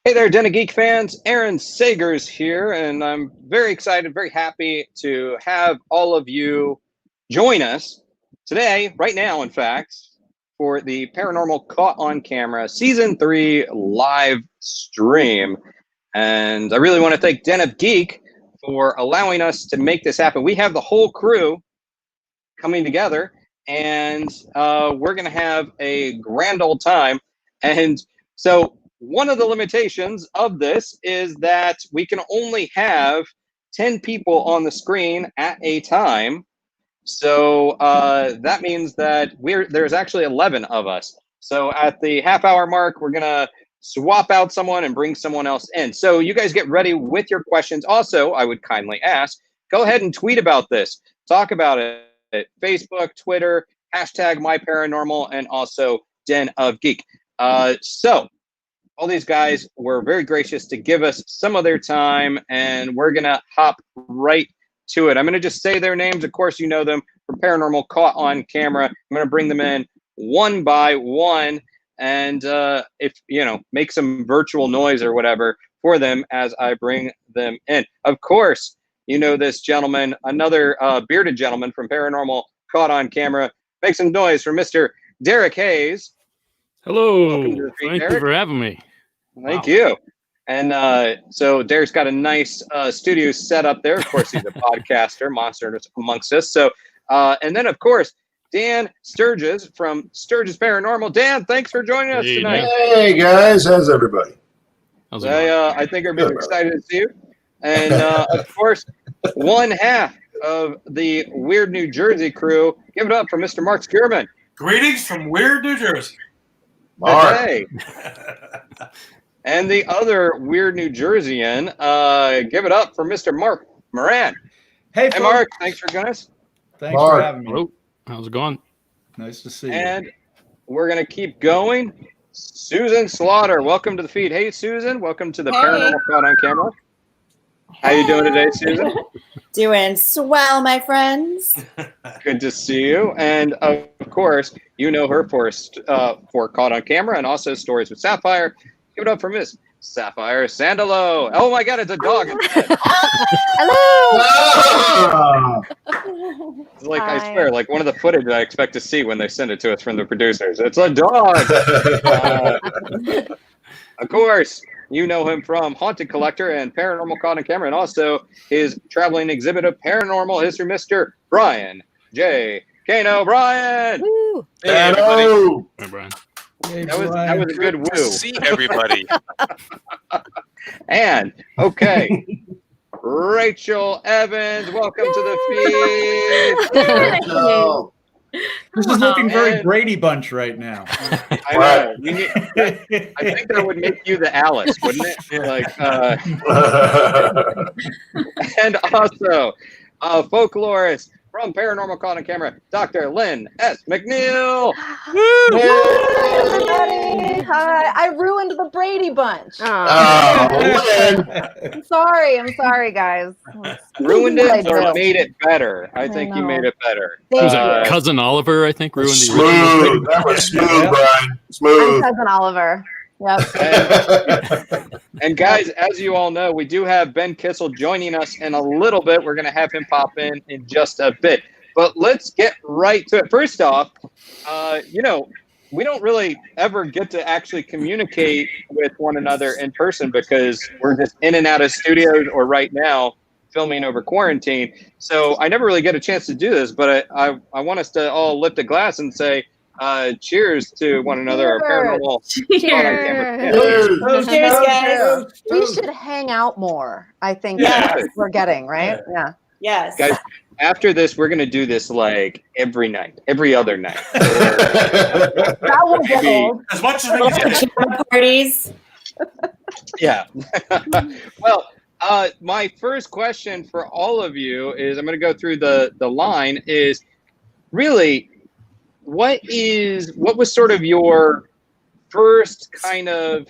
Hey there, Den of Geek fans. Aaron Sagers here, and I'm very excited, very happy to have all of you join us today, right now, in fact, for the Paranormal Caught on Camera Season 3 live stream. And I really want to thank Den of Geek for allowing us to make this happen. We have the whole crew coming together, and we're going to have a grand old time. And so one of the limitations of this is that we can only have 10 people on the screen at a time. So that means that there's actually 11 of us. So at the half-hour mark, we're going to swap out someone and bring someone else in. So you guys get ready with your questions. Also, I would kindly ask, go ahead and tweet about this. Talk about it at Facebook, Twitter, hashtag MyParanormal, and also Den of Geek. So all these guys were very gracious to give us some of their time, and we're going to hop right to it. I'm going to just say their names. Of course, you know them from Paranormal Caught on Camera. I'm going to bring them in one by one, and if make some virtual noise or whatever for them as I bring them in. Of course, you know this gentleman, another bearded gentleman from Paranormal Caught on Camera. Make some noise for Mr. Derek Hayes. Hello. Thank you for having me. Thank you. And so Derek's got a nice studio set up there. Of course, he's a podcaster, monster amongst us. So, and then, of course, Dan Sturges from Sturges Paranormal. Dan, thanks for joining us tonight. Hey, guys. How's everybody? I think everybody's excited to see you. And, of course, one half of the Weird New Jersey crew. Give it up for Mr. Mark Sceurman. Greetings from Weird New Jersey. Mark. Hey. And the other Weird New Jerseyan, give it up for Mr. Mark Moran. Hey, Mark, thanks for joining us. Thanks for having me. Hello. How's it going? Nice to see you. And we're going to keep going. Susan Slaughter, welcome to the feed. Hey, Susan, welcome to the Paranormal Caught on Camera. How you doing today, Susan? Doing swell, my friends. Good to see you. And, of course, you know her for Caught on Camera and also Stories with Sapphire. Give it up for Miss Sapphire Sandolo. Oh my God, it's a dog. Hello. It's like, I swear, like one of the footage I expect to see when they send it to us from the producers. It's a dog. Of course, you know him from Haunted Collector and Paranormal Caught on Camera, and also his traveling exhibit of paranormal history, Mr. Brian J. Cano. Brian. Woo. Hey, everybody. Hey, Brian. That was a good woo. See everybody. And okay, Rachel Evans, welcome to the feed. No. This is looking very Brady Bunch right now. I know. I think that would make you the Alice, wouldn't it? Like, and also, folklorist from Paranormal Caught on Camera, Dr. Lynne S. McNeil. Hi, everybody. Hi. I ruined the Brady Bunch. I'm sorry, guys. Ruined it or made it better? I think you made it better. Was it Cousin Oliver, I think, ruined the Smooth. That was smooth, Brian. Smooth. I'm Cousin Oliver. Yep. And guys, as you all know, we do have Ben Kissel joining us in a little bit. We're going to have him pop in just a bit. But let's get right to it. First off, we don't really ever get to actually communicate with one another in person because we're just in and out of studios or right now filming over quarantine. So I never really get a chance to do this, but I want us to all lift a glass and say, cheers to one another. Paranormal. Cheers, guys. We should hang out more. I think that's what we're getting, right? Yeah. Yes. Guys, after this, we're going to do this like every night, every other night. That will get old. As much as we can. Parties. Yeah. Well, my first question for all of you is, I'm going to go through the line, is really, what was sort of your first kind of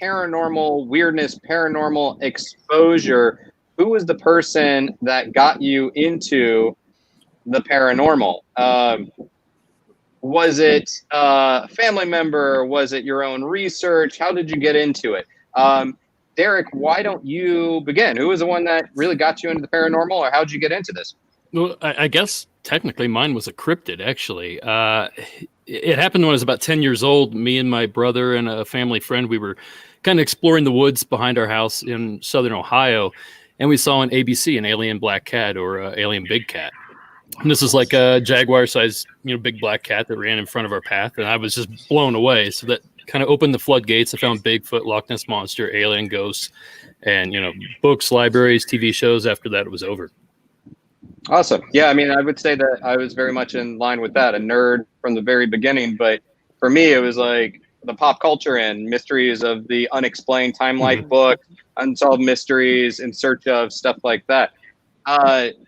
paranormal weirdness, paranormal exposure? Who was the person that got you into the paranormal? Was it a family member? Was it your own research? How did you get into it? Derek, why don't you begin? Who was the one that really got you into the paranormal, or how did you get into this? Well, I guess technically mine was a cryptid, actually. It happened when I was about 10 years old. Me and my brother and a family friend, we were kind of exploring the woods behind our house in southern Ohio, and we saw on ABC an alien black cat or alien big cat. And this is like a jaguar-sized, big black cat that ran in front of our path, and I was just blown away. So that kind of opened the floodgates. I found Bigfoot, Loch Ness Monster, alien ghosts, and books, libraries, TV shows. After that, it was over. Awesome. Yeah, I mean, I would say that I was very much in line with that, a nerd from the very beginning. But for me, it was like the pop culture and mysteries of the unexplained Time Life book, unsolved mysteries, in search of stuff like that.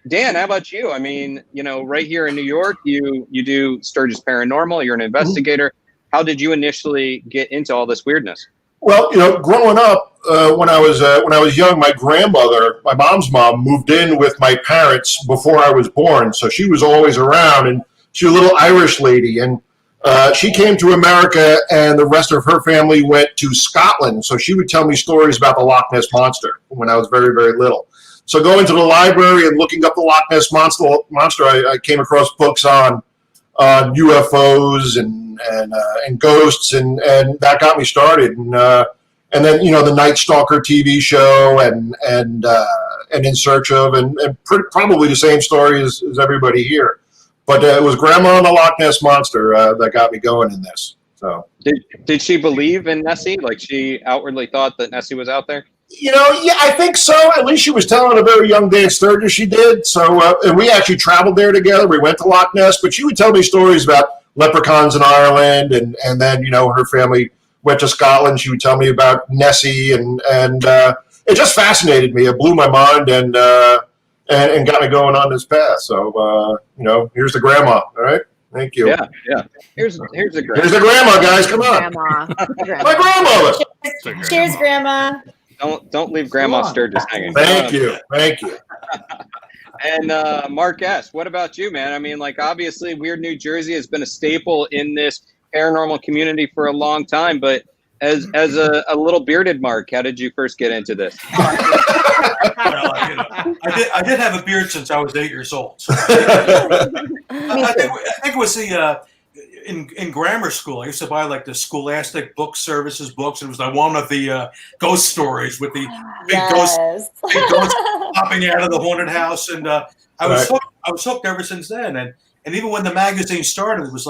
Dan, how about you? I mean, right here in New York, you do Sturges Paranormal. You're an investigator. How did you initially get into all this weirdness? Well, growing up, when I was young, my grandmother, my mom's mom, moved in with my parents before I was born, so she was always around, and she was a little Irish lady, and she came to America, and the rest of her family went to Scotland. So she would tell me stories about the Loch Ness Monster when I was very, very little. So going to the library and looking up the Loch Ness Monster, I came across books on UFOs and ghosts, and that got me started. And then the Night Stalker TV show and In Search of, and probably the same story as everybody here. But it was Grandma and the Loch Ness Monster that got me going in this. So did she believe in Nessie? Like, she outwardly thought that Nessie was out there? Yeah, I think so. At least she was telling a very young Dan Sturges she did. So, and we actually traveled there together. We went to Loch Ness, but she would tell me stories about leprechauns in Ireland, and then her family went to Scotland. She would tell me about Nessie, and it just fascinated me. It blew my mind, and got me going on this path. So, here's the grandma. All right, thank you. Yeah. Here's the grandma. Here's the grandma, guys. Come on, Grandma. my grandmother. Cheers, Grandma. Don't leave Grandma Sturges hanging. Thank you. And Mark S., what about you, man? I mean, like, obviously, Weird New Jersey has been a staple in this paranormal community for a long time. But as a little bearded Mark, how did you first get into this? I did have a beard since I was 8 years old. So. I think it was in grammar school. I used to buy like the Scholastic Book Services books. It was like one of the ghost stories with the big ghosts popping out of the haunted house, and I was hooked ever since then. And even when the magazine started, it was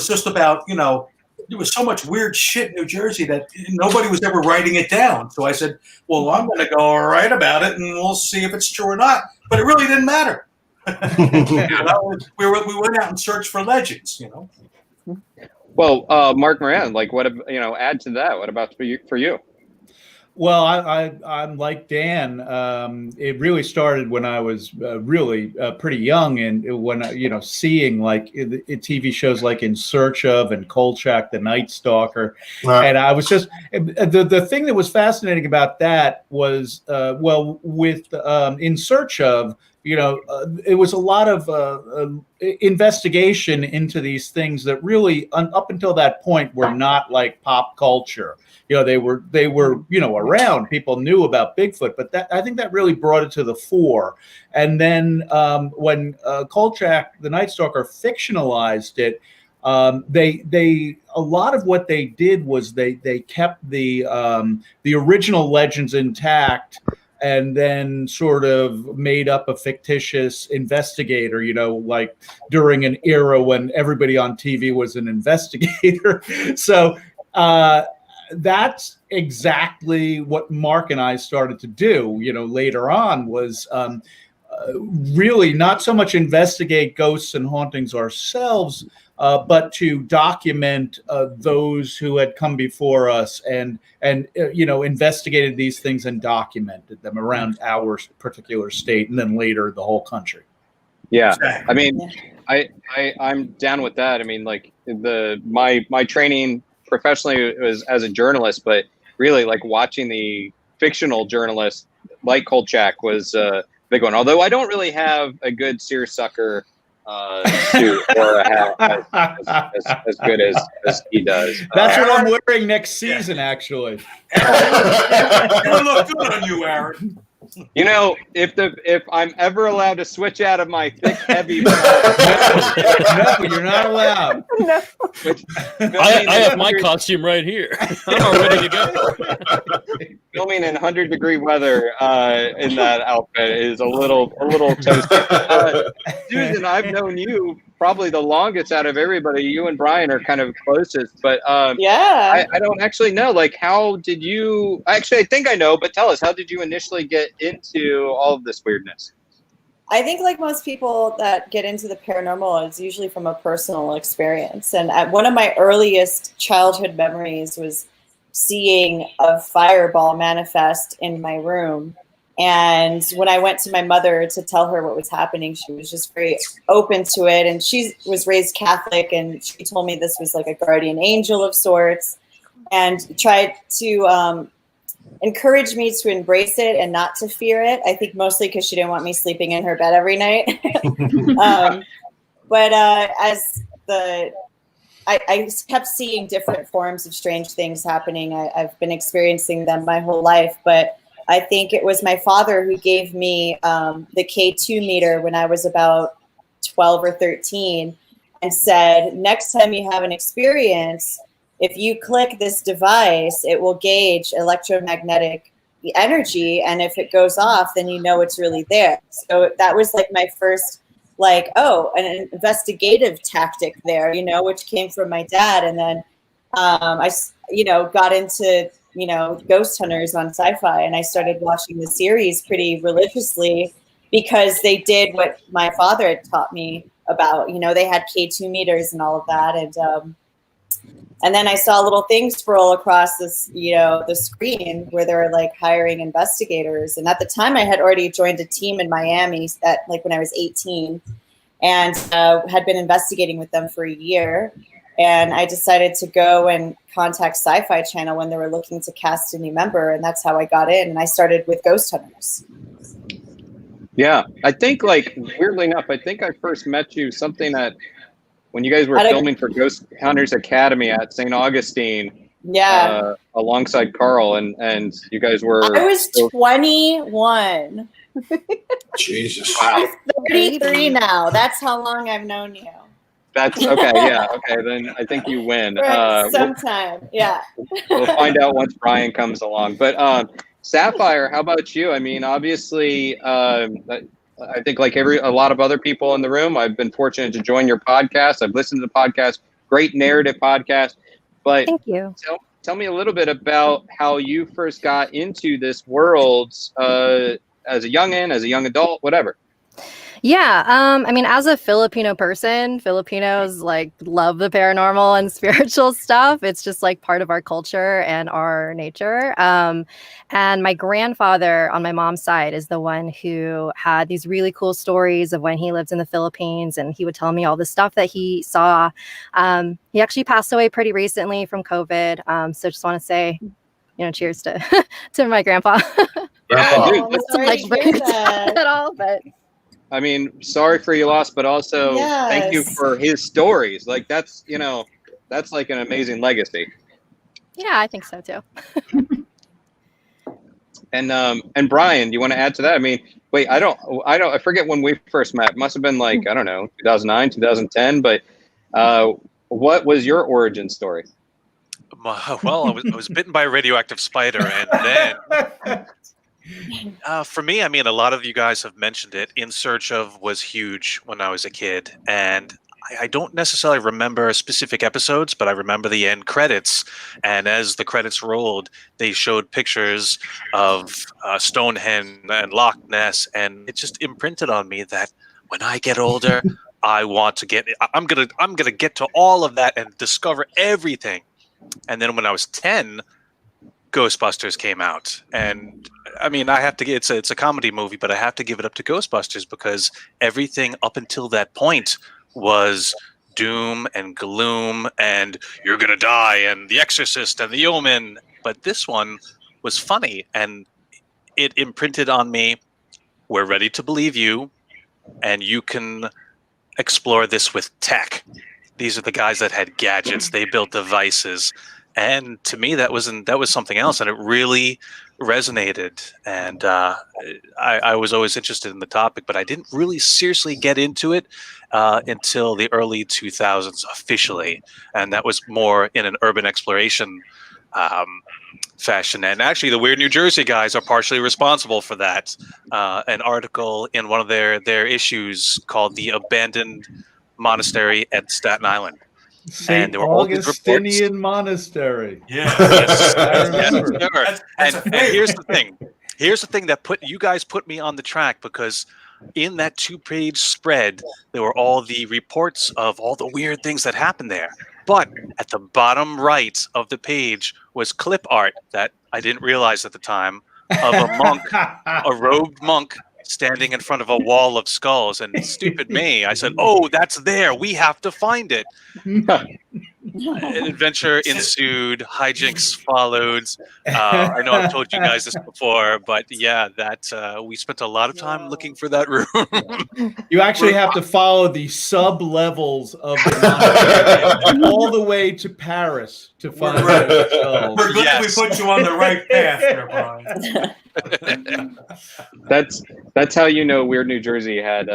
just about there was so much weird shit in New Jersey that nobody was ever writing it down. So I said, well, I'm going to go write about it, and we'll see if it's true or not. But it really didn't matter. We went out and searched for legends, Well, Mark Moran, like, what add to that? What about for you? Well, I'm like Dan. It really started when I was really pretty young, and when seeing like TV shows like In Search of and Kolchak, the Night Stalker, and I was just the thing that was fascinating about that was with In Search of. It was a lot of investigation into these things that really, up until that point, were not like pop culture. They were around. People knew about Bigfoot, but I think that really brought it to the fore. And then when Kolchak, the Night Stalker, fictionalized it, they a lot of what they did was they kept the original legends intact, and then sort of made up a fictitious investigator, like during an era when everybody on TV was an investigator. So that's exactly what Mark and I started to do, later on, was really not so much investigate ghosts and hauntings ourselves, but to document those who had come before us and investigated these things and documented them around our particular state, and then later the whole country. Yeah, I mean, I'm down with that. I mean, like, my training professionally was as a journalist, but really, like, watching the fictional journalists like Kolchak was a big one. Although I don't really have a good seersucker suit or a hat as good as he does. That's what I'm wearing next season, actually. It would look good on you, Aaron. You know, if I'm ever allowed to switch out of my thick, heavy, No, you're not allowed. No. I have my costume right here. I'm all ready to go. Filming in 100-degree weather in that outfit is a little toasty. Susan, I've known you probably the longest out of everybody. You and Brian are kind of closest, but Yeah. I don't actually know. Like, how did you? Actually, I think I know, but tell us, how did you initially get into all of this weirdness? I think like most people that get into the paranormal, it's usually from a personal experience. And one of my earliest childhood memories was seeing a fireball manifest in my room. And when I went to my mother to tell her what was happening, she was just very open to it. And she was raised Catholic, and she told me this was like a guardian angel of sorts, and tried to encourage me to embrace it and not to fear it. I think mostly because she didn't want me sleeping in her bed every night. But I kept seeing different forms of strange things happening. I've been experiencing them my whole life, but I think it was my father who gave me the K2 meter when I was about 12 or 13 and said, next time you have an experience, if you click this device, it will gauge electromagnetic energy. And if it goes off, then you know it's really there. So that was like my first, like, oh, an investigative tactic there, you know, which came from my dad. And then I got into, ghost hunters on Sci-Fi, and I started watching the series pretty religiously because they did what my father had taught me about. They had K2 meters and all of that. And then I saw little things scroll across this, the screen where they were like hiring investigators. And at the time I had already joined a team in Miami when I was 18 and had been investigating with them for a year. And I decided to go and contact Sci-Fi Channel when they were looking to cast a new member. And that's how I got in. And I started with Ghost Hunters. Yeah. I think, like, weirdly enough, I think I first met you something when you guys were filming for Ghost Hunters Academy at St. Augustine. Yeah. Alongside Carl. And you guys were... I was 21. Jesus. I'm 33 now. That's how long I've known you. That's okay. Yeah. Okay. Then I think you win. Sometime. Yeah. We'll find out once Brian comes along. But Sapphire, how about you? I mean, obviously, I think like a lot of other people in the room, I've been fortunate to join your podcast. I've listened to the podcast. Great narrative podcast. But thank you. Tell me a little bit about how you first got into this world as a youngin', as a young adult, whatever. Yeah, I mean, as a Filipino person, Filipinos like love the paranormal and spiritual stuff. It's just like part of our culture and our nature. And my grandfather on my mom's side is the one who had these really cool stories of when he lived in the Philippines, and he would tell me all the stuff that he saw. He actually passed away pretty recently from COVID. So just want to say, cheers to to my grandpa. Yeah, dude, I'm sorry to hear that. At all, but. I mean, sorry for your loss, but also thank you for his stories. Like that's like an amazing legacy. Yeah, I think so too. And Brian, do you want to add to that? I mean, wait, I forget when we first met. It must have been like, I don't know, 2009, 2010, but what was your origin story? Well, I was bitten by a radioactive spider, and then for me, I mean, a lot of you guys have mentioned it. In Search Of was huge when I was a kid, and I don't necessarily remember specific episodes, but I remember the end credits. And as the credits rolled, they showed pictures of Stonehenge and Loch Ness, and it just imprinted on me that when I get older, I'm gonna get to all of that and discover everything. And then when I was 10, Ghostbusters came out, and I mean, it's a comedy movie, but I have to give it up to Ghostbusters because everything up until that point was doom and gloom and you're gonna die and The Exorcist and The Omen. But this one was funny, and it imprinted on me, we're ready to believe you, and you can explore this with tech. These are the guys that had gadgets. They built devices, and to me, that was something else, and it really resonated. And I was always interested in the topic, but I didn't really seriously get into it until the early 2000s officially, and that was more in an urban exploration fashion. And actually, the Weird New Jersey guys are partially responsible for that. An article in one of their issues called "The Abandoned Monastery at Staten Island." St. there were all these Augustinian Monastery. Yeah. Yes, I remember. yes, and here's the thing. Here's the thing that put me on the track, because in that 2-page spread, there were all the reports of all the weird things that happened there. But at the bottom right of the page was clip art that I didn't realize at the time of a monk, a robed monk, standing in front of a wall of skulls. And stupid me, I said, "Oh, that's there. We have to find it." An adventure ensued. Hijinks followed. I know I've told you guys this before, but yeah, that we spent a lot of time looking for that room. You actually have to follow the sub-levels of the monastery all the way to Paris to find those skulls. We're glad Yes. we put you on the right path there, Brian. That's how you know Weird New Jersey had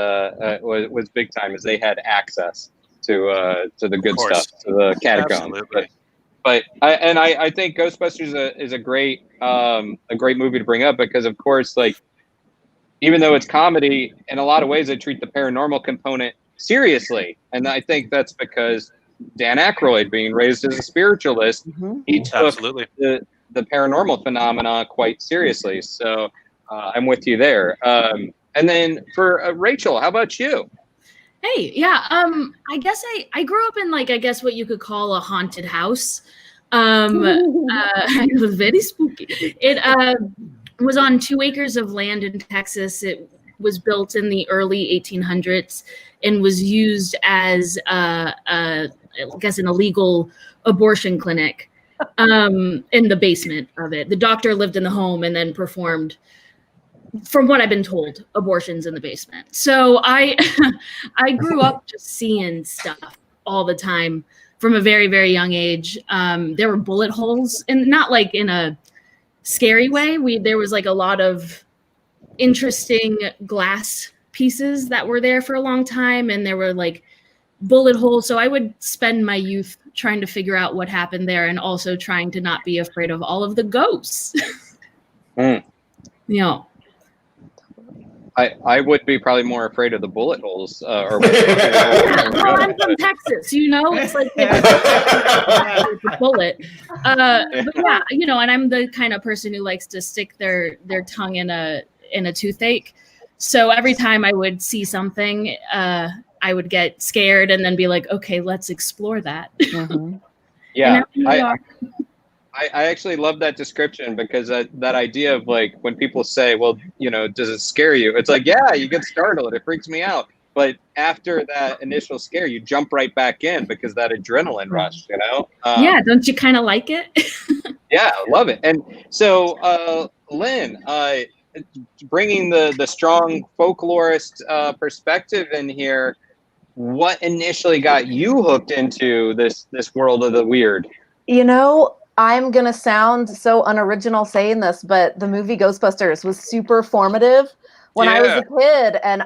was big time, is they had access to the good stuff, to the catacombs. Absolutely. But I think Ghostbusters is a great movie to bring up, because of course, like, even though it's comedy, in a lot of ways they treat the paranormal component seriously, and I think that's because Dan Aykroyd, being raised as a spiritualist, he took Absolutely. the paranormal phenomena quite seriously. So I'm with you there. And then for Rachel, how about you? Hey, yeah. I guess I grew up in, like, I guess what you could call a haunted house. It was very spooky. It was on 2 acres of land in Texas. It was built in the early 1800s and was used as I guess an illegal abortion clinic in the basement of it. The doctor lived in the home and then performed, from what I've been told, abortions in the basement. So I grew up just seeing stuff all the time from a very, very young age. There were bullet holes, and not like in a scary way. There was like a lot of interesting glass pieces that were there for a long time, and there were like bullet holes. So I would spend my youth trying to figure out what happened there, and also trying to not be afraid of all of the ghosts. You know. I would be probably more afraid of the bullet holes. Well, I'm from Texas, you know. It's like it's a bullet. But yeah, you know, and I'm the kind of person who likes to stick their tongue in a toothache. So every time I would see something, I would get scared and then be like, okay, let's explore that. Yeah, I actually love that description, because that idea of, like, when people say, well, you know, does it scare you? It's like, yeah, you get startled. It freaks me out. But after that initial scare, you jump right back in, because that adrenaline rush, you know? Yeah, don't you kind of like it? Yeah, love it. And so, Lynne, bringing the strong folklorist perspective in here, what initially got you hooked into this world of the weird? You know, I'm going to sound so unoriginal saying this, but the movie Ghostbusters was super formative when I was a kid. And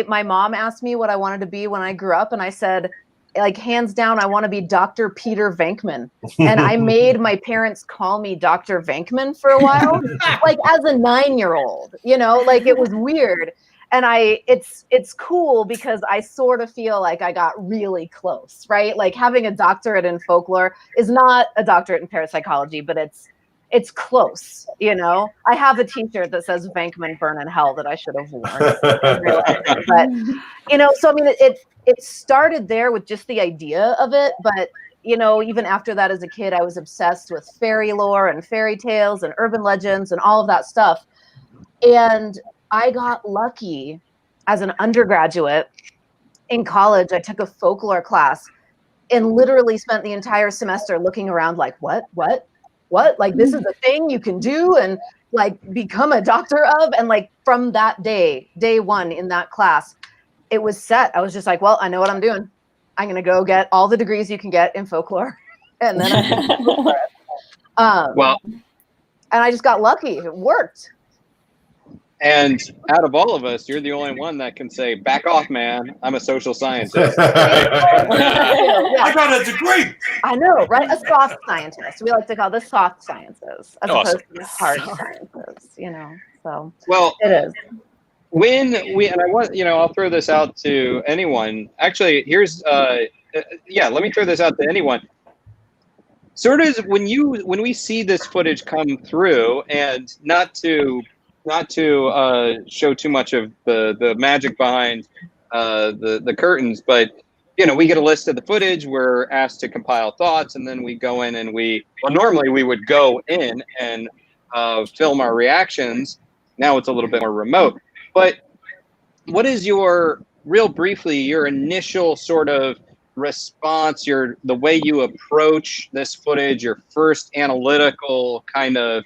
my mom asked me what I wanted to be when I grew up. And I said, like, hands down, I want to be Dr. Peter Venkman. And I made my parents call me Dr. Venkman for a while, like as a 9-year-old, you know, like it was weird. And it's cool because I sort of feel like I got really close, right? Like having a doctorate in folklore is not a doctorate in parapsychology, but it's close, you know? I have a t-shirt that says Venkman burn in hell that I should have worn. But, you know, so I mean, it started there with just the idea of it. But, you know, even after that as a kid, I was obsessed with fairy lore and fairy tales and urban legends and all of that stuff. And I got lucky as an undergraduate in college. I took a folklore class and literally spent the entire semester looking around like, what? Like, this is a thing you can do and like become a doctor of. And like from that day one in that class, it was set. I was just like, well, I know what I'm doing. I'm going to go get all the degrees you can get in folklore. And then Well, and I just got lucky. It worked. and out of all of us, you're the only one that can say, "Back off, man. I'm a social scientist." I got a degree. I know, right? A soft scientist. We like to call this soft sciences as Awesome. opposed to hard sciences, you know. So Well, it is. when we, and I want, I'll throw this out to anyone. Actually, here's let me throw this out to anyone. Sort of when we see this footage come through, and not to show too much of the magic behind the curtains, but we get a list of the footage. We're asked to compile thoughts, and then we go in and normally we would go in and film our reactions. Now it's a little bit more remote. But what is your initial sort of response, the way you approach this footage, your first analytical kind of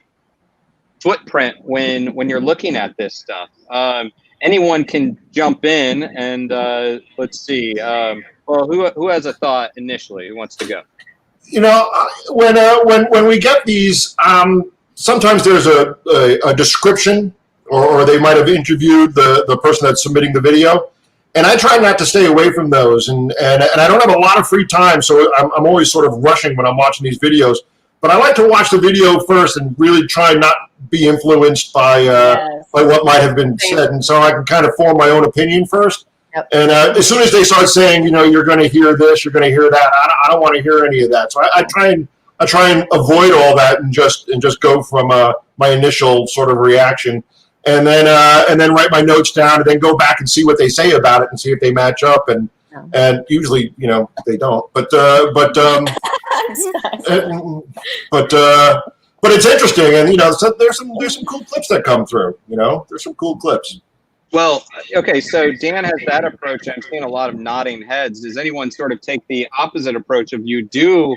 footprint when you're looking at this stuff? Anyone can jump in, and let's see. Who has a thought initially? Who wants to go? When we get these, sometimes there's a description, or they might have interviewed the person that's submitting the video. And I try not to stay away from those, and I don't have a lot of free time, so I'm always sort of rushing when I'm watching these videos. But I like to watch the video first and really try not be influenced by what might have been said, and so I can kind of form my own opinion first. Yep. And as soon as they start saying, you're going to hear this, you're going to hear that, I don't want to hear any of that. So I try and avoid all that and just go from my initial sort of reaction. And then write my notes down, and then go back and see what they say about it and see if they match up. And usually, they don't. But it's interesting, and so there's some cool clips that come through. There's some cool clips. Well, okay, so Dan has that approach. I'm seeing a lot of nodding heads. Does anyone sort of take the opposite approach of you do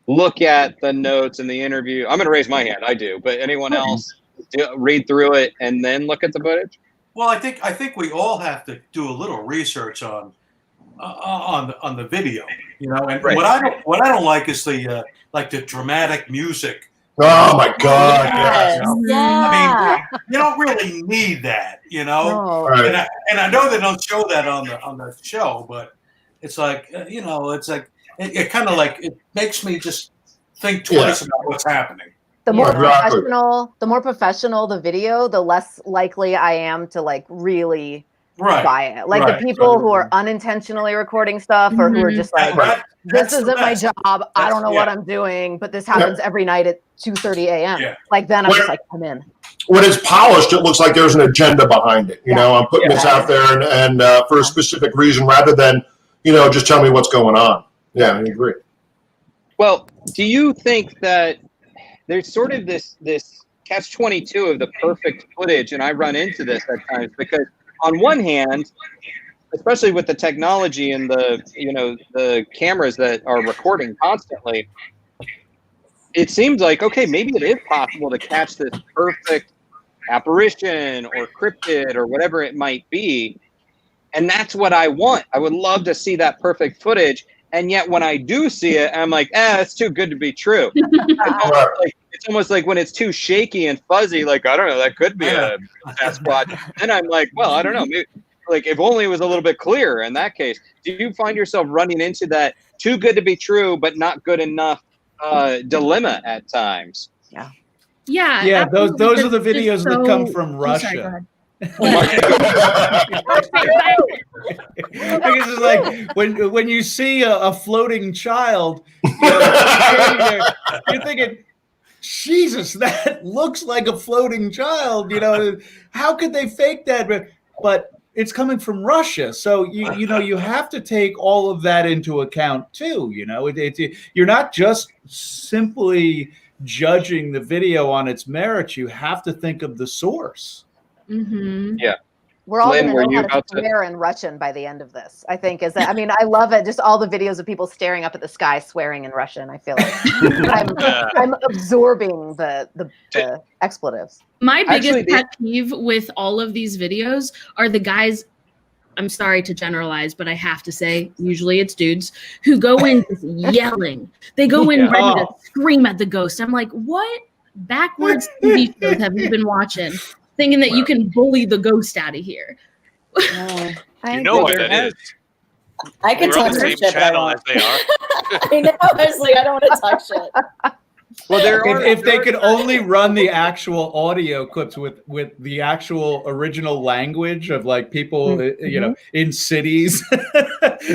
look at the notes and the interview? I'm going to raise my hand. I do, but anyone else? Read through it and then look at the footage? Well, I think we all have to do a little research on the video, And Right. what I don't like is the dramatic music. Oh my God! Yes. Yeah. I mean, you don't really need that, No. Right. And I know they don't show that on the show, but it's like it's like it kind of like it makes me just think twice about what's happening. The more Exactly. professional the video, the less likely I am to really Right. buy it. Like Right. the people who are unintentionally recording stuff, or who are just like, this That's the isn't my best. job. I don't know what I'm doing, but this happens every night at 2:30 a.m. Yeah. Like then I'm When- just like, I'm in. When it's polished, it looks like there's an agenda behind it. I'm putting this out there and for a specific reason, rather than just tell me what's going on. Yeah, I agree. Well, do you think that there's sort of this catch-22 of the perfect footage, and I run into this at times, because on one hand, especially with the technology and the cameras that are recording constantly, it seems like, okay, maybe it is possible to catch this perfect apparition or cryptid or whatever it might be, and that's what I want. I would love to see that perfect footage, and yet when I do see it, I'm like, it's too good to be true. It's almost like when it's too shaky and fuzzy, like, I don't know, that could be a Sasquatch. And I'm like, well, I don't know. Maybe, if only it was a little bit clearer in that case. Do you find yourself running into that too good to be true, but not good enough dilemma at times? Yeah. Yeah, those absolutely. are the videos It's that come so- from Oh, sorry, go Russia. ahead. Because it's like when you see a floating child, standing there, you're thinking, Jesus, that looks like a floating child. How could they fake that? But it's coming from Russia, so you have to take all of that into account too. You're not just simply judging the video on its merits. You have to think of the source. Mm-hmm. Yeah. We're all Lynne, going were to know you how to about to- swear in Russian by the end of this. I think I love it. Just all the videos of people staring up at the sky, swearing in Russian. I feel like I'm absorbing the expletives. My biggest Actually, pet peeve with all of these videos are the guys I'm sorry to generalize, but I have to say, usually it's dudes who go in just yelling. They go in ready to scream at the ghost. I'm like, what backwards TV shows have you been watching, thinking that you can bully the ghost out of here? You know why that is. I can We're talk on the same shit, but I channel won't. as they are. I know. I was like, I don't want to talk shit. Well, if they could only run the actual audio clips with the actual original language of like people, you know, in cities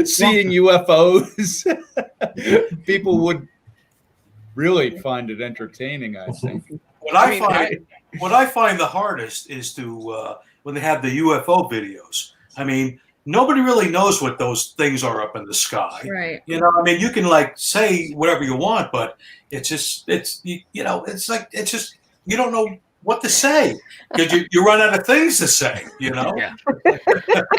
seeing UFOs, people would really find it entertaining, I think. What I find the hardest is to when they have the UFO videos. I mean, nobody really knows what those things are up in the sky. Right. You know, I mean, you can like say whatever you want, but it's just, you don't know what to say because you run out of things to say, you know? Yeah.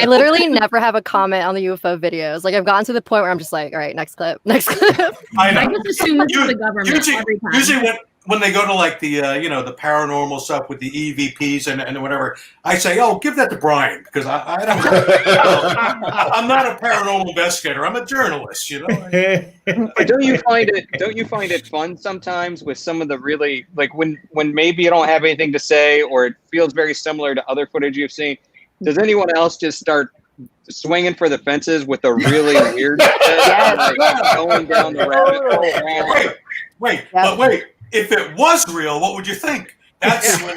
I literally never have a comment on the UFO videos. Like I've gotten to the point where I'm just like, all right, next clip. I just assume it's the government every time. Usually when they go to like the the paranormal stuff with the EVPs and whatever, I say, oh, give that to Brian because I don't. I'm not a paranormal investigator. I'm a journalist. You know. But don't you find it fun sometimes with some of the really like when maybe you don't have anything to say or it feels very similar to other footage you've seen? Does anyone else just start swinging for the fences with a really weird going down the rabbit hole? Wait. If it was real, what would you think? That's when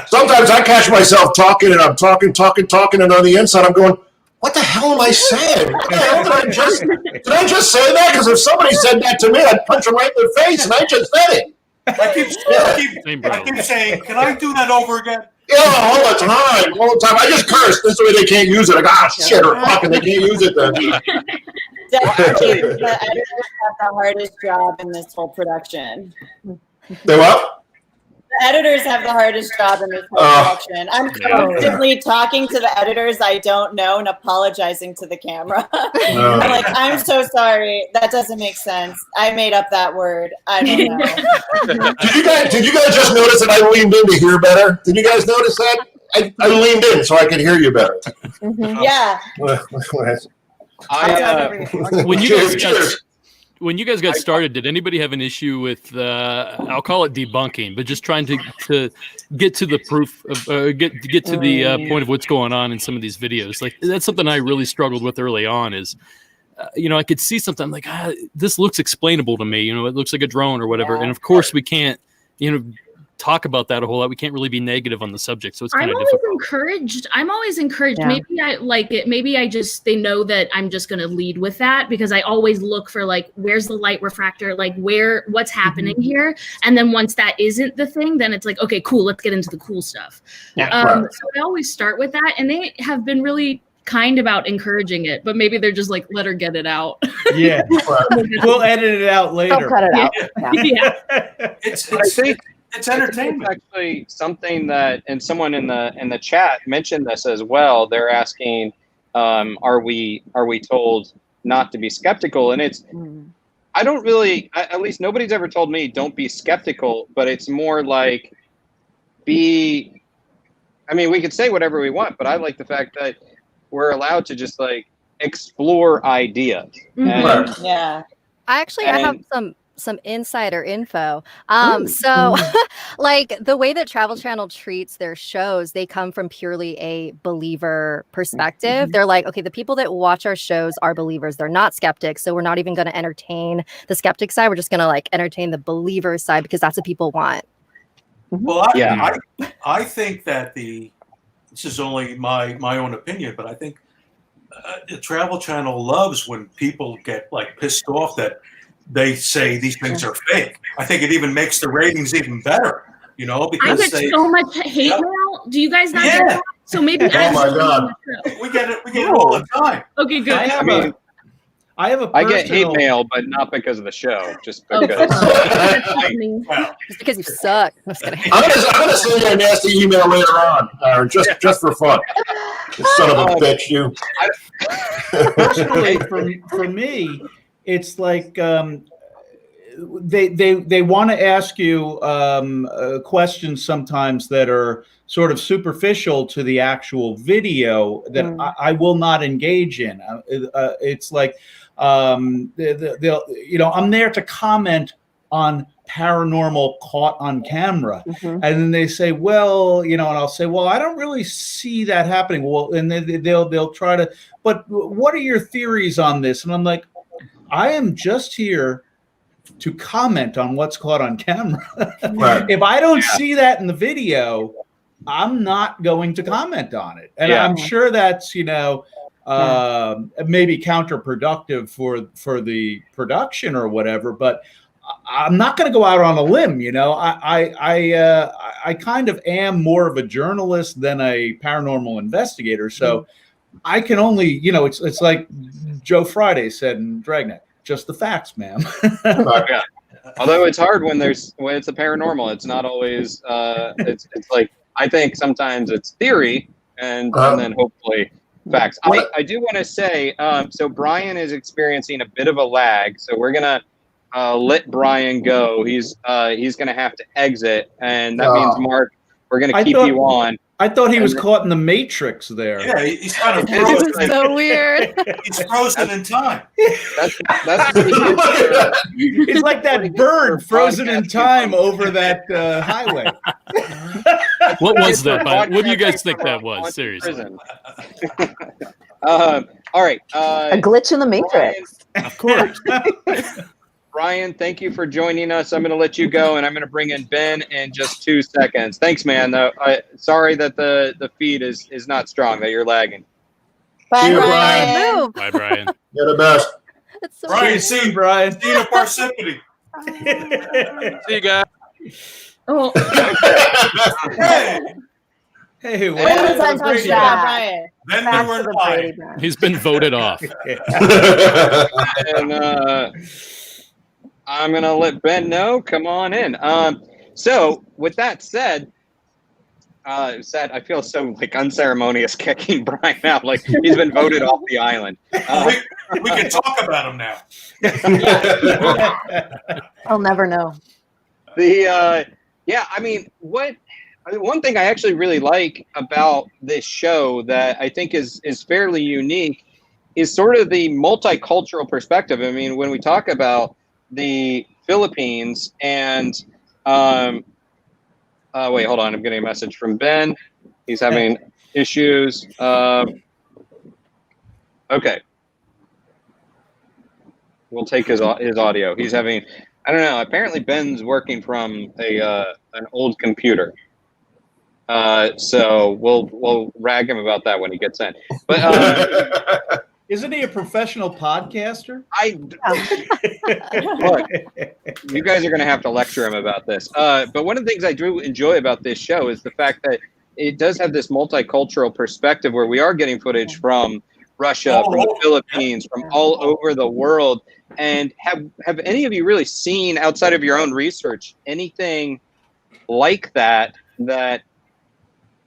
Sometimes I catch myself talking and I'm talking, and on the inside I'm going, what the hell am I saying? What the hell did I just say that? Because if somebody said that to me, I'd punch them right in the face, and I just said it. I keep saying, can I do that over again? Yeah, all the time. I just curse. This way they can't use it. Like, shit, or fucking they can't use it then. Definitely, the editors have the hardest job in this whole production. They what? The editors have the hardest job in this whole production. I'm constantly talking to the editors I don't know and apologizing to the camera. I'm like, I'm so sorry. That doesn't make sense. I made up that word. I don't know. Did you guys just notice that I leaned in to hear better? Did you guys notice that? I leaned in so I could hear you better. Yeah. When you guys got started, did anybody have an issue with I'll call it debunking, but just trying to get to the proof of get to the point of what's going on in some of these videos? Like that's something I really struggled with early on. Is I could see something like this looks explainable to me. It looks like a drone or whatever, and of course we can't talk about that a whole lot. We can't really be negative on the subject, so it's kind of difficult. I'm always encouraged. Yeah. Maybe I like it. Maybe they know that I'm just going to lead with that because I always look for like, where's the light refractor? Like what's happening here? And then once that isn't the thing, then it's like, okay, cool. Let's get into the cool stuff. Yeah, So I always start with that. And they have been really kind about encouraging it, but maybe they're just like, let her get it out. Yeah. We'll edit it out later. I'll cut it out. Yeah. I think it's entertainment. It's actually something that, and someone in the chat mentioned this as well. They're asking, are we told not to be skeptical? And it's, I don't really, at least nobody's ever told me don't be skeptical, but it's more like we could say whatever we want, but I like the fact that we're allowed to just like explore ideas. And, yeah. I have some insider info. So like the way that Travel Channel treats their shows, they come from purely a believer perspective. They're like, okay, the people that watch our shows are believers. They're not skeptics. So we're not even going to entertain the skeptic side. We're just going to like entertain the believer side because that's what people want. Well, I think that this is only my own opinion, but I think the Travel Channel loves when people get like pissed off that they say these things are fake. I think it even makes the ratings even better, because I get so much hate mail. Do you guys not get that? So maybe my God. We get it all the time. Okay, good. I get hate mail, but not because of the show, just because. Just because you suck. I'm just kidding. I'm gonna send you a nasty email later on, just for fun. You son of a bitch, you. Personally, for me, it's like they want to ask you questions sometimes that are sort of superficial to the actual video that I will not engage in. It's like, they'll, you know, I'm there to comment on paranormal caught on camera. And then they say, well, you know, and I'll say, well, I don't really see that happening. Well, and then they'll try to, but what are your theories on this? And I'm like, I am just here to comment on what's caught on camera. Right. If I don't see that in the video, I'm not going to comment on it. And I'm sure that's, you know, maybe counterproductive for the production or whatever, but I'm not going to go out on a limb. You know, I kind of am more of a journalist than a paranormal investigator. So I can only, you know, it's like Joe Friday said in Dragnet, just the facts, ma'am. Yeah. Although it's hard when it's a paranormal, it's not always, it's like, I think sometimes it's theory and then hopefully facts. I do want to say, so Brian is experiencing a bit of a lag, so we're going to let Brian go. He's going to have to exit, and that means, Mark, we're going to keep you on. I thought he was caught in the Matrix there. Yeah, he's kind of This frozen. is so weird. He's frozen in time. That's pretty good. It's like that bird frozen in time over that highway. What was that? What do you guys think that was? Seriously. All right. A glitch in the Matrix. Of course. Brian, thank you for joining us. I'm going to let you go, and I'm going to bring in Ben in just 2 seconds. Thanks, man. Sorry that the feed is not strong, that you're lagging. Bye, you, Brian. Bye, Brian. You're the best. It's so Brian, weird. see Brian. Dina Parsippany. See you guys. Oh, Hey, Hey, When was I Brady touched Bunch. that, Brian? then Back they to were the Brady lying. Bunch. He's been voted off. And I'm going to let Ben know. Come on in. So with that said, I feel so like unceremonious kicking Brian out. Like he's been voted off the island. We can talk about him now. I'll never know. I mean, one thing I actually really like about this show that I think is fairly unique is sort of the multicultural perspective. I mean, when we talk about the Philippines and wait, hold on, I'm getting a message from Ben. He's having issues. Okay. We'll take his audio. He's having, I don't know, apparently Ben's working from an old computer. So we'll rag him about that when he gets in. But Isn't he a professional podcaster? Look, you guys are going to have to lecture him about this. But one of the things I do enjoy about this show is the fact that it does have this multicultural perspective where we are getting footage from Russia, from the Philippines, from all over the world. And have any of you really seen, outside of your own research, anything like that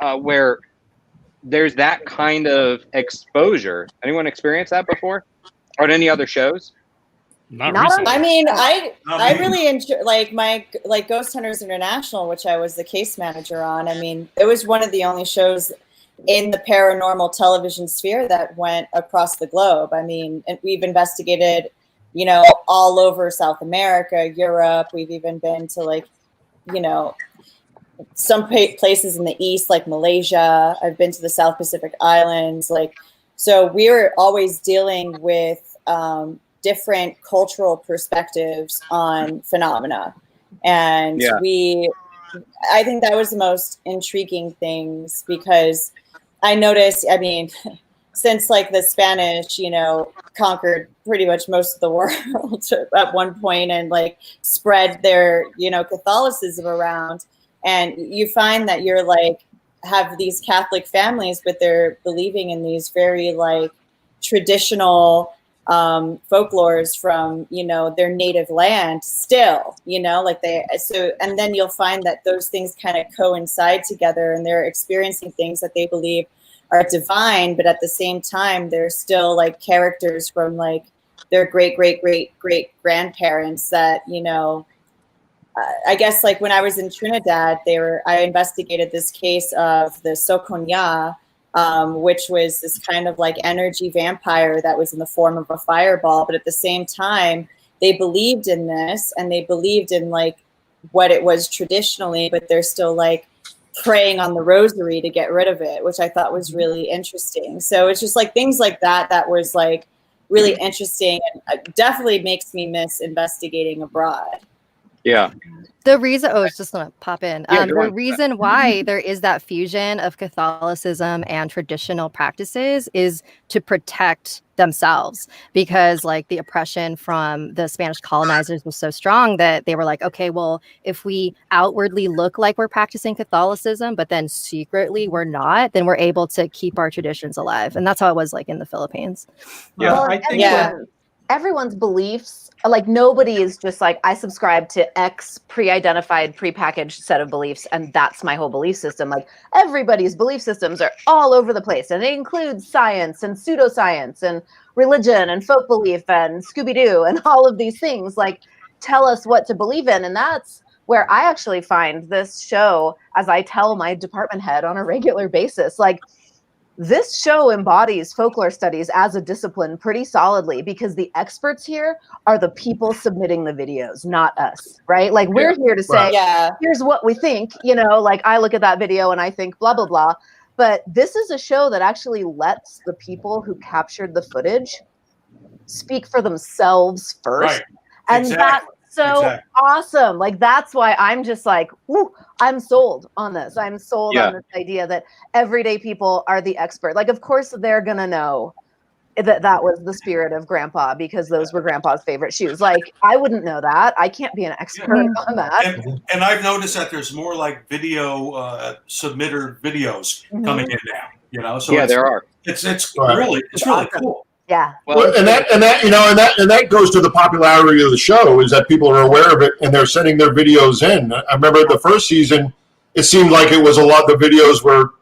where there's that kind of exposure? Anyone experienced that before, or at any other shows? Not Not recently. I mean, I really enjoy like Ghost Hunters International, which I was the case manager on. I mean, it was one of the only shows in the paranormal television sphere that went across the globe. I mean, and we've investigated, you know, all over South America, Europe. We've even been to, like, you know, some places in the East, like Malaysia. I've been to the South Pacific Islands. Like, so we're always dealing with different cultural perspectives on phenomena. And I think that was the most intriguing things, because I noticed, I mean, since like the Spanish, you know, conquered pretty much most of the world at one point and like spread their, you know, Catholicism around, and you find that you're like, have these Catholic families, but they're believing in these very like traditional folklores from, you know, their native land still, you know, like and then you'll find that those things kind of coincide together, and they're experiencing things that they believe are divine, but at the same time, they're still like characters from like their great grandparents that, you know, I guess like when I was in Trinidad, I investigated this case of the Sokonya, which was this kind of like energy vampire that was in the form of a fireball. But at the same time, they believed in this, and they believed in like what it was traditionally, but they're still like praying on the rosary to get rid of it, which I thought was really interesting. So it's just like things like that was like really interesting, and definitely makes me miss investigating abroad. Yeah. The reason, I was just going to pop in. Yeah, The reason why there is that fusion of Catholicism and traditional practices is to protect themselves, because like the oppression from the Spanish colonizers was so strong that they were like, okay, well, if we outwardly look like we're practicing Catholicism, but then secretly we're not, then we're able to keep our traditions alive. And that's how it was like in the Philippines. Yeah, Well, I think everyone's beliefs, like nobody is just like, I subscribe to X pre-identified, pre-packaged set of beliefs, and that's my whole belief system. Like everybody's belief systems are all over the place, and it includes science and pseudoscience and religion and folk belief and Scooby-Doo and all of these things. Like tell us what to believe in. And that's where I actually find this show, as I tell my department head on a regular basis, like this show embodies folklore studies as a discipline pretty solidly, because the experts here are the people submitting the videos, not us, right? Like we're here to say, here's what we think, you know, like I look at that video and I think blah, blah, blah. But this is a show that actually lets the people who captured the footage speak for themselves first. Right. And Exactly. that's so awesome. Like that's why I'm just like, woo, I'm sold on this. I'm sold on this idea that everyday people are the expert. Like, of course they're gonna know that was the spirit of Grandpa because those were Grandpa's favorite shoes. Like I wouldn't know that. I can't be an expert on that. And I've noticed that there's more like video submitter videos coming in now. You know, so there are. It's really cool. Yeah. Well, and that goes to the popularity of the show, is that people are aware of it and they're sending their videos in. I remember the first season, it seemed like it was a lot. The videos were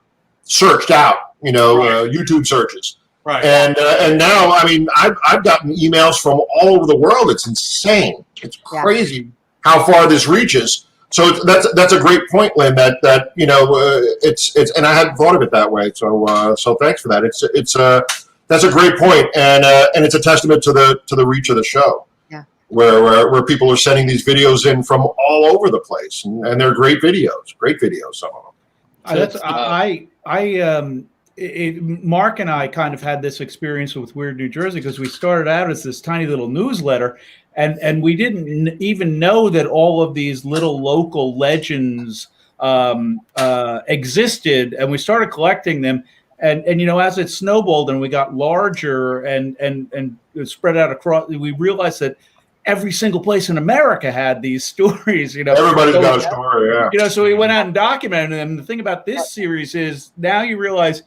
searched out, you know, YouTube searches. Right. And now, I mean, I've gotten emails from all over the world. It's insane. It's crazy how far this reaches. So that's a great point, Lynne. That you know, it's and I hadn't thought of it that way. So thanks for that. That's a great point, and it's a testament to the reach of the show. Yeah, where people are sending these videos in from all over the place, and they're great videos, some of them. Mark and I kind of had this experience with Weird New Jersey because we started out as this tiny little newsletter, and we didn't even know that all of these little local legends existed, and we started collecting them. And you know, as it snowballed and we got larger and spread out across, we realized that every single place in America had these stories. You know, everybody's got a story. Yeah. You know, so we went out and documented them. The thing about this series is now you realize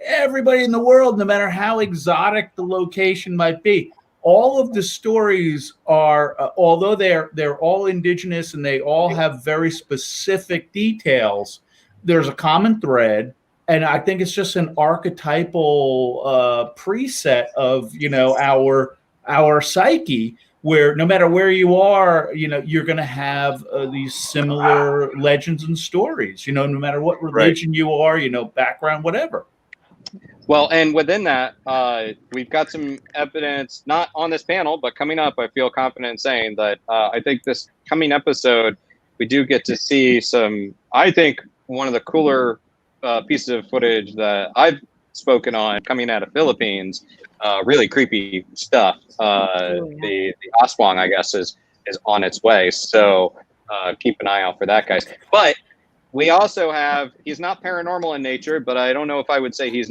everybody in the world, no matter how exotic the location might be, all of the stories are, although they're all indigenous and they all have very specific details, there's a common thread. And I think it's just an archetypal preset of, you know, our psyche, where no matter where you are, you know, you're going to have these similar legends and stories, you know, no matter what religion you are, you know, background, whatever. Well, and within that, we've got some evidence, not on this panel, but coming up, I feel confident in saying that I think this coming episode, we do get to see some, I think, one of the cooler pieces of footage that I've spoken on coming out of Philippines. Really creepy stuff. The Aswang, I guess, is on its way. So keep an eye out for that, guys. But we also have, he's not paranormal in nature, but I don't know if I would say he's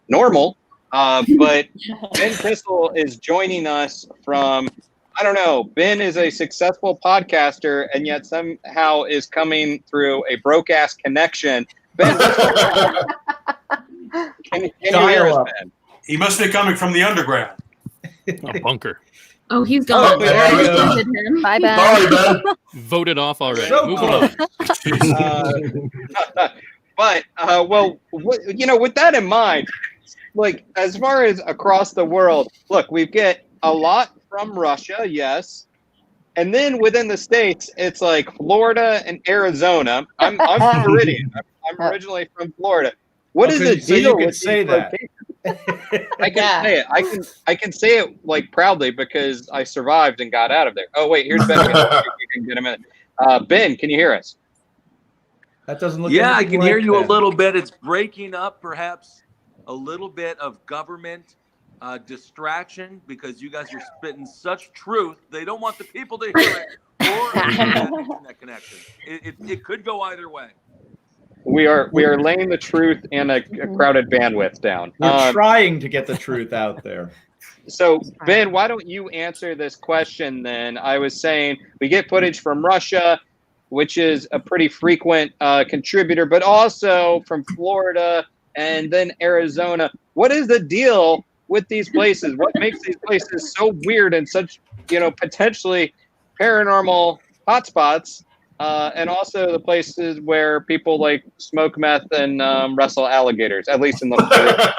normal. But Ben Crystal is joining us from, I don't know, Ben is a successful podcaster and yet somehow is coming through a broke-ass connection. Ben, can you hear us, Ben? He must be coming from the underground. A bunker. Oh, he's gone. Bye, Ben. Sorry, Ben. Voted off already. So Moving on. But, well, you know, with that in mind, like, as far as across the world, look, we get a lot from Russia, yes. And then within the states, it's like Florida and Arizona. I'm Floridian. I'm originally from Florida. What is the So you deal could with say these that. locations? I can say it. I can say it like proudly because I survived and got out of there. Oh wait, here's Ben again. Let's see if we can get him in. Ben, can you hear us? That doesn't look. Yeah, I anything can hear like you a that. little bit. It's breaking up, perhaps a little bit of government distraction because you guys are spitting such truth. They don't want the people to hear it or a bad internet connection. It could go either way. We are laying the truth in a crowded bandwidth down. We're trying to get the truth out there. So, Ben, why don't you answer this question then? I was saying we get footage from Russia, which is a pretty frequent contributor, but also from Florida and then Arizona. What is the deal with these places? What makes these places so weird and such, potentially paranormal hotspots? And also the places where people like smoke meth and wrestle alligators, at least in the.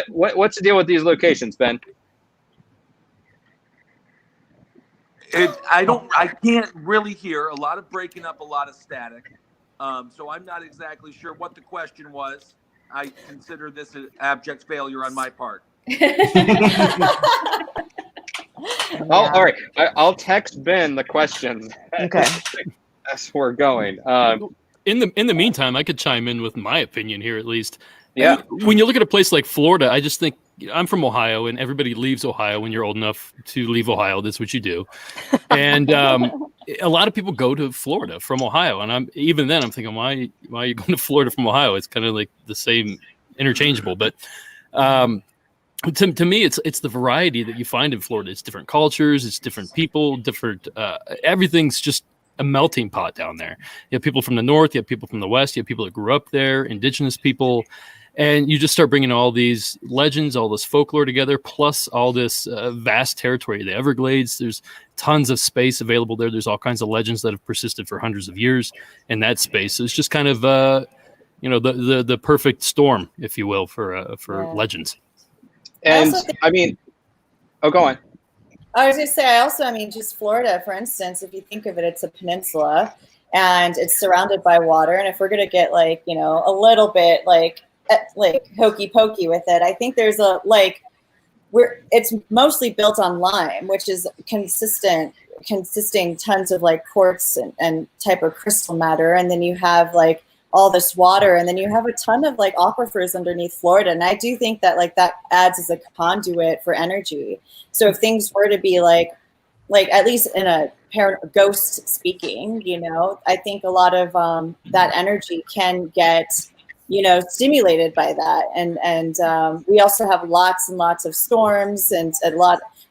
What's the deal with these locations, Ben? I can't really hear. A lot of breaking up, a lot of static. So I'm not exactly sure what the question was. I consider this an abject failure on my part. All right. I'll text Ben the questions. Okay. As we're going. In the meantime, I could chime in with my opinion here at least. Yeah. I mean, when you look at a place like Florida, I just think I'm from Ohio, and everybody leaves Ohio when you're old enough to leave Ohio. That's what you do. And a lot of people go to Florida from Ohio, and I'm thinking, why are you going to Florida from Ohio? It's kind of like the same, interchangeable. But to me, it's the variety that you find in Florida. It's different cultures, it's different people, different everything's just a melting pot down there. You have people from the north, you have people from the west, you have people that grew up there, indigenous people. And you just start bringing all these legends, all this folklore together, plus all this vast territory, the Everglades. There's tons of space available there. There's all kinds of legends that have persisted for hundreds of years in that space. So it's just kind of, the perfect storm, if you will, for legends. And go on. I was going to say, just Florida, for instance, if you think of it, it's a peninsula and it's surrounded by water. And if we're going to get a little bit like hokey pokey with it, I think there's it's mostly built on lime, which is consisting tons of quartz and type of crystal matter. And then you have all this water, and then you have a ton of aquifers underneath Florida. And I do think that that adds as a conduit for energy. So if things were to be at least in a ghost speaking, I think a lot of that energy can get stimulated by that. And we also have lots and lots of storms and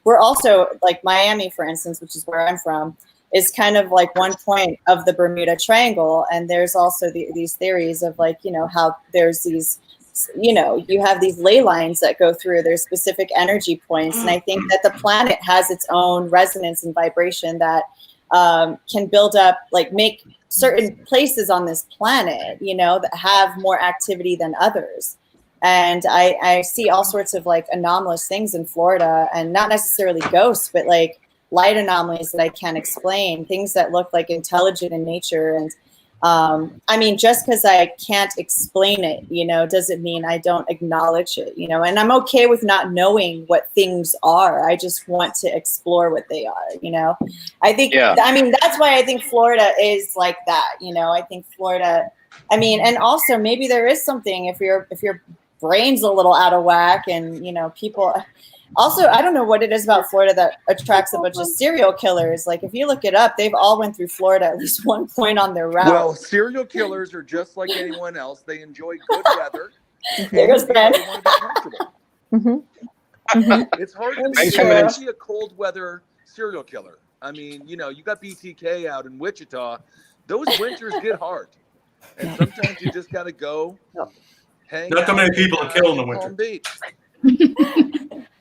we're also Miami, for instance, which is where I'm from, is kind of one point of the Bermuda Triangle. And there's also these theories of how there's these, you have these ley lines that go through, there's specific energy points. And I think that the planet has its own resonance and vibration that can build up, make certain places on this planet, that have more activity than others. And I see all sorts of anomalous things in Florida, and not necessarily ghosts, but light anomalies that I can't explain, things that look intelligent in nature. And just because I can't explain it, doesn't mean I don't acknowledge it, and I'm okay with not knowing what things are. I just want to explore what they are, I think, that's why I think Florida is like that, I think Florida, and also maybe there is something if your brain's a little out of whack and, people. Also, I don't know what it is about Florida that attracts a bunch of serial killers. If you look it up, they've all went through Florida at least one point on their route. Well, serial killers are just like anyone else. They enjoy good weather. There goes Ben. They want to be comfortable. It's hard to be a cold weather serial killer. You got BTK out in Wichita. Those winters get hard. And sometimes you just got to go hang Not out. that many people are killed in the winter. Palm Beach.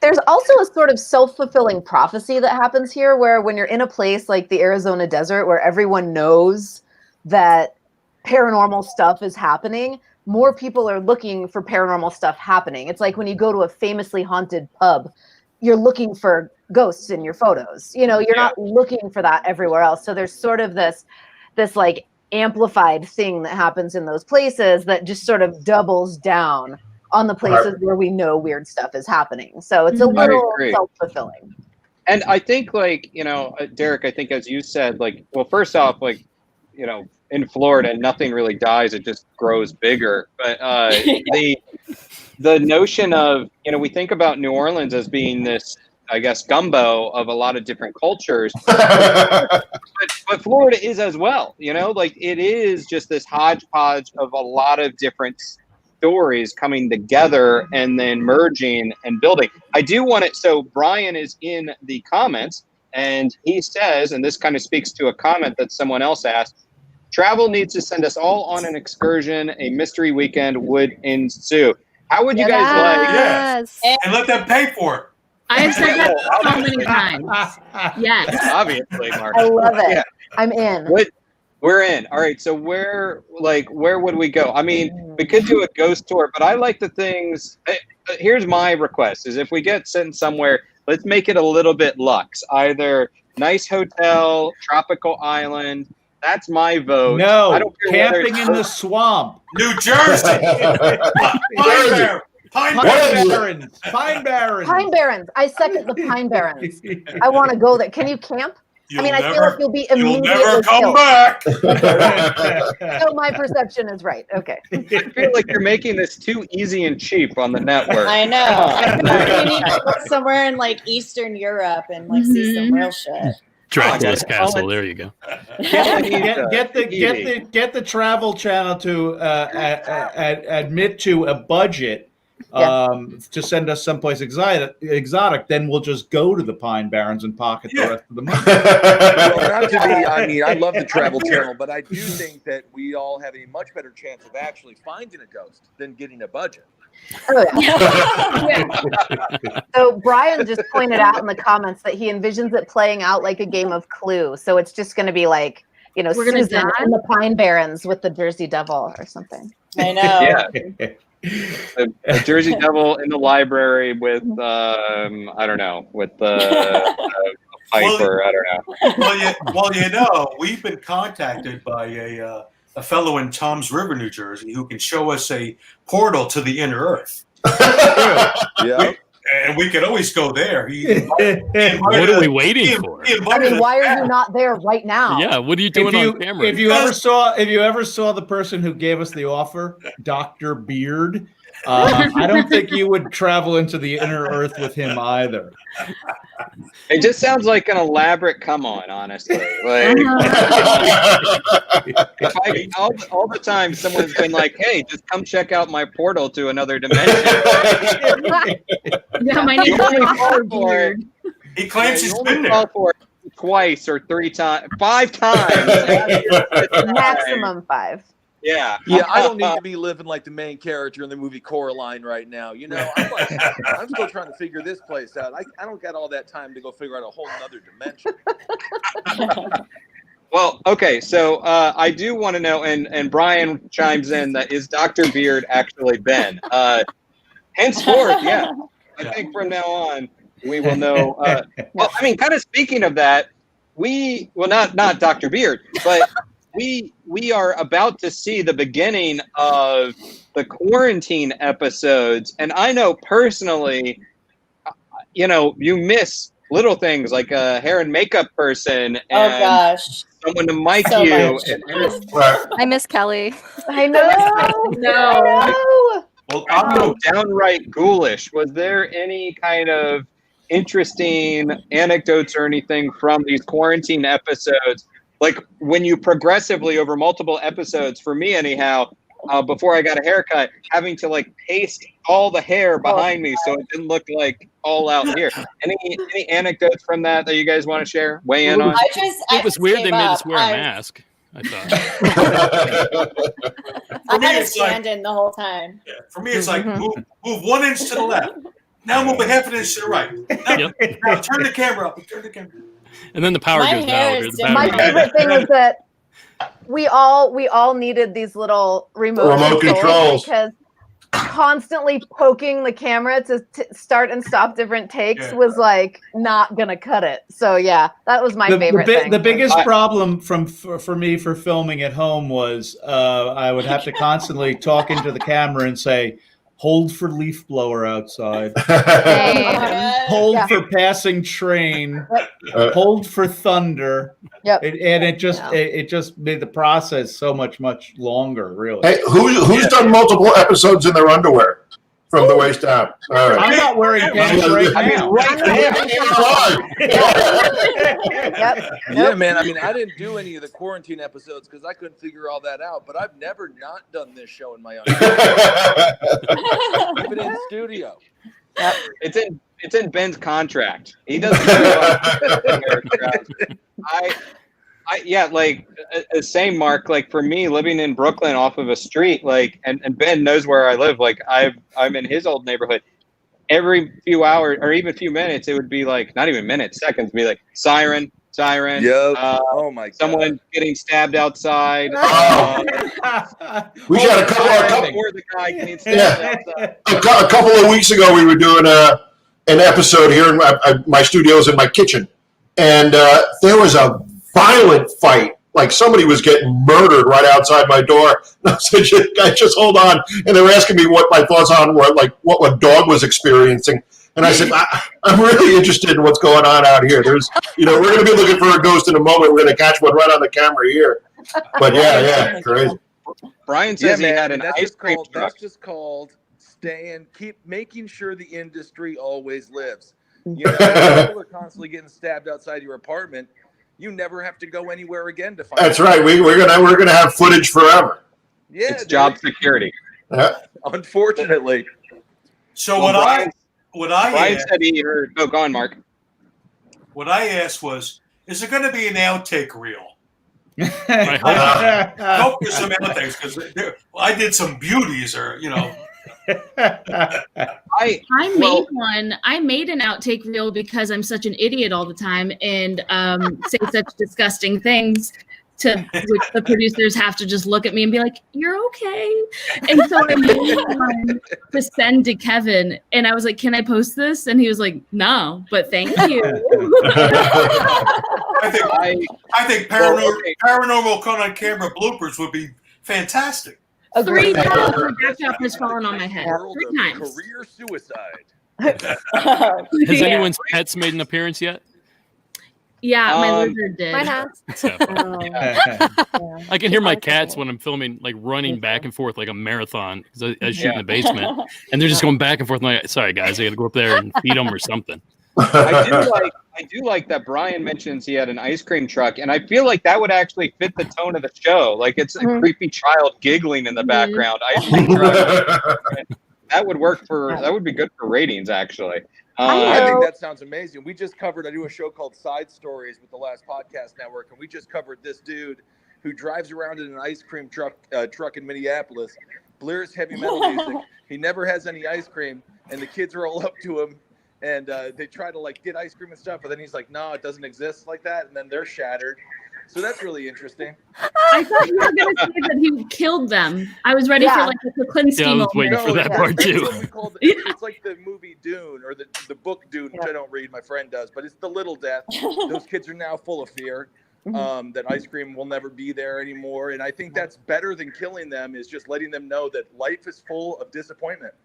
There's also a sort of self-fulfilling prophecy that happens here where when you're in a place like the Arizona desert where everyone knows that paranormal stuff is happening, more people are looking for paranormal stuff happening. It's like when you go to a famously haunted pub, you're looking for ghosts in your photos. You know, you're not looking for that everywhere else. So there's sort of this like amplified thing that happens in those places that just sort of doubles down on the places where we know weird stuff is happening. So it's a little self-fulfilling. And I think, like, you know, Derek, I think as you said, like, well, first off, like, you know, in Florida, nothing really dies; it just grows bigger. But the notion of, you know, we think about New Orleans as being this, I guess, gumbo of a lot of different cultures, but Florida is as well. You know, like, it is just this hodgepodge of a lot of different stories coming together and then merging and building. I do want it. So Brian is in the comments, and he says, and this kind of speaks to a comment that someone else asked, travel needs to send us all on an excursion. A mystery weekend would ensue. How would you guys like? Yes. And let them pay for it. I have said that so many times. Yes. Obviously, Mark. I love it. Yeah. I'm in. We're in. All right. So where would we go? I mean, we could do a ghost tour, but I like the things. Here's my request: is if we get sent somewhere, let's make it a little bit luxe. Either nice hotel, tropical island. That's my vote. No, I don't care camping in the swamp. New Jersey. Pine Barrens. Pine Barrens. Pine Barrens. I second the Pine Barrens. I want to go there. Can you camp? I feel like you'll be immediately You'll never come killed. back. So my perception is right. Okay. I feel like you're making this too easy and cheap on the network. I know. I feel like we need to go somewhere in like Eastern Europe and like see some real shit. Dracula's Castle. There you go. Get the Travel Channel to admit to a budget to send us someplace exotic. Then we'll just go to the Pine Barrens and pocket the rest of the money. Well, not to be, I mean, I love the Travel Channel, but I do think that we all have a much better chance of actually finding a ghost than getting a budget. Oh, yeah. So Brian just pointed out in the comments that he envisions it playing out like a game of Clue. So it's just going to be like, you know, Susan in the Pine Barrens with the Jersey Devil or something. I know. Yeah. A Jersey Devil in the library with I don't know, with the Piper. I don't know. Well, you know, we've been contacted by a fellow in Toms River, New Jersey, who can show us a portal to the inner earth. Yeah. And we could always go there. What are we waiting for? Why are you not there right now? Yeah, what are you doing on camera? If you ever saw the person who gave us the offer, Dr. Beard, I don't think you would travel into the inner earth with him either. It just sounds like an elaborate come on, honestly. Like, all the time someone's been like, "Hey, just come check out my portal to another dimension." Yeah, my name is Beard. He claims he's been there twice or 5 times. Maximum 5. Yeah. Yeah, I don't need to be living like the main character in the movie Coraline right now. You know, I'm still trying to figure this place out. I don't got all that time to go figure out a whole nother dimension. Well, okay, so I do want to know, and Brian chimes in, that is Dr. Beard actually Ben? Henceforth, yeah. I think from now on, we will know. Well, I mean, kind of speaking of that, not Dr. Beard, but we are about to see the beginning of the quarantine episodes, and I know personally, you know, you miss little things like a hair and makeup person and someone to mic so you. I miss Kelly. I know. No. Well, I'm downright ghoulish. Was there any kind of interesting anecdotes or anything from these quarantine episodes? Like when you progressively over multiple episodes, for me anyhow, before I got a haircut, having to like paste all the hair behind me so it didn't look like all out here. Any anecdotes from that you guys want to share? Weigh in on? It was weird they made us wear a mask. I thought. I had a stand-in the whole time. Yeah, for me, it's like move 1 inch to the left. Now move a half an inch to the right. Now turn the camera up. Turn the camera. And then the power goes out. My favorite thing is that we all needed these little remote controls because constantly poking the camera to start and stop different takes was like not gonna cut it. So yeah, that was my favorite thing. The biggest problem for me for filming at home was I would have to constantly talk into the camera and say, hold for leaf blower outside. Hold for passing train. Hold for thunder. Yep. And it just made the process so much longer, really. Hey, who's done multiple episodes in their underwear from the waist down? All right. I'm not wearing pants right now. Yeah, man. I mean, I didn't do any of the quarantine episodes because I couldn't figure all that out. But I've never not done this show in my own. Even in studio. Yep. It's in Ben's contract. He doesn't. Same, Mark. Like for me, living in Brooklyn off of a street, like, and Ben knows where I live. Like I'm in his old neighborhood. Every few hours or even few minutes, it would be like not even minutes, seconds. Be like siren. Yep. Oh my God. Someone getting stabbed outside. We had a couple. Before the guy getting stabbed outside. A couple of weeks ago, we were doing an episode here in my studio's in my kitchen, and there was a violent fight. Like somebody was getting murdered right outside my door. I said, "Guys, just hold on." And they were asking me what my thoughts on were, like what a dog was experiencing. And I said, I'm really interested in what's going on out here. There's, we're going to be looking for a ghost in a moment. We're going to catch one right on the camera here. But yeah, crazy. Brian says he had an ice cream truck. That's just called keep making sure the industry always lives. People are constantly getting stabbed outside your apartment. You never have to go anywhere again to find. That's right. We're gonna have footage forever. Yeah, it's job security. Yeah. Unfortunately. So Brian said he heard. Oh, go on, Mark. What I asked was, is there going to be an outtake reel? Hope there's some outtakes because I did some beauties, or I made one. I made an outtake reel because I'm such an idiot all the time and say such disgusting things which the producers have to just look at me and be like, "You're okay." And so I made one to send to Kevin, and I was like, "Can I post this?" And he was like, "No, but thank you." I think Paranormal Caught on camera bloopers would be fantastic. 3 times my backdrop has fallen on my head. 3 times. Career suicide. Has anyone's pets made an appearance yet? Yeah, my lizard did. Mine has. I can hear my cats when I'm filming, like running back and forth like a marathon because I shoot in the basement, and they're just going back and forth. And I'm like, sorry guys, I got to go up there and feed them or something. I do like that Brian mentions he had an ice cream truck, and I feel like that would actually fit the tone of the show. Like it's a creepy child giggling in the background. Ice cream truck. That would work that would be good for ratings, actually. I think that sounds amazing. We just covered, I do a show called Side Stories with the Last Podcast Network, and we just covered this dude who drives around in an ice cream truck in Minneapolis, blares heavy metal music. He never has any ice cream, and the kids roll up to him, and they try to get ice cream and stuff, but then he's like, "No, it doesn't exist like that," and then they're shattered. So that's really interesting. I thought you were going to say that he killed them. I was ready for a Kuklinski moment. I was waiting for that part too. It's like the movie Dune or the book Dune, which I don't read. My friend does, but it's the little death. Those kids are now full of fear that ice cream will never be there anymore. And I think that's better than killing them, is just letting them know that life is full of disappointment.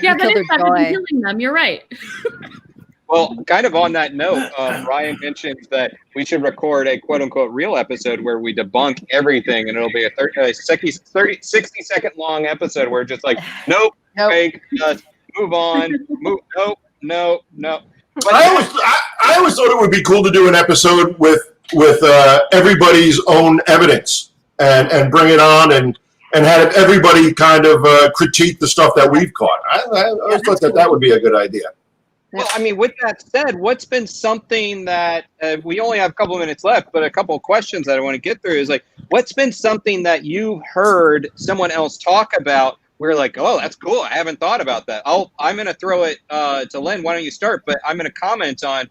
Yeah, that is better than killing them. You're right. Well, kind of on that note, Ryan mentioned that we should record a quote-unquote real episode where we debunk everything, and it'll be a 60-second long episode where it's just like, nope. Fake, just move on, no. But I always thought it would be cool to do an episode with everybody's own evidence and bring it on and have everybody kind of critique the stuff that we've caught. I always thought that would be a good idea. Well, I mean, with that said, what's been something that we only have a couple of minutes left, but a couple of questions that I want to get through is what's been something that you've heard someone else talk about where oh, that's cool. I haven't thought about that. I'm going to throw it to Lynne. Why don't you start? But I'm going to comment on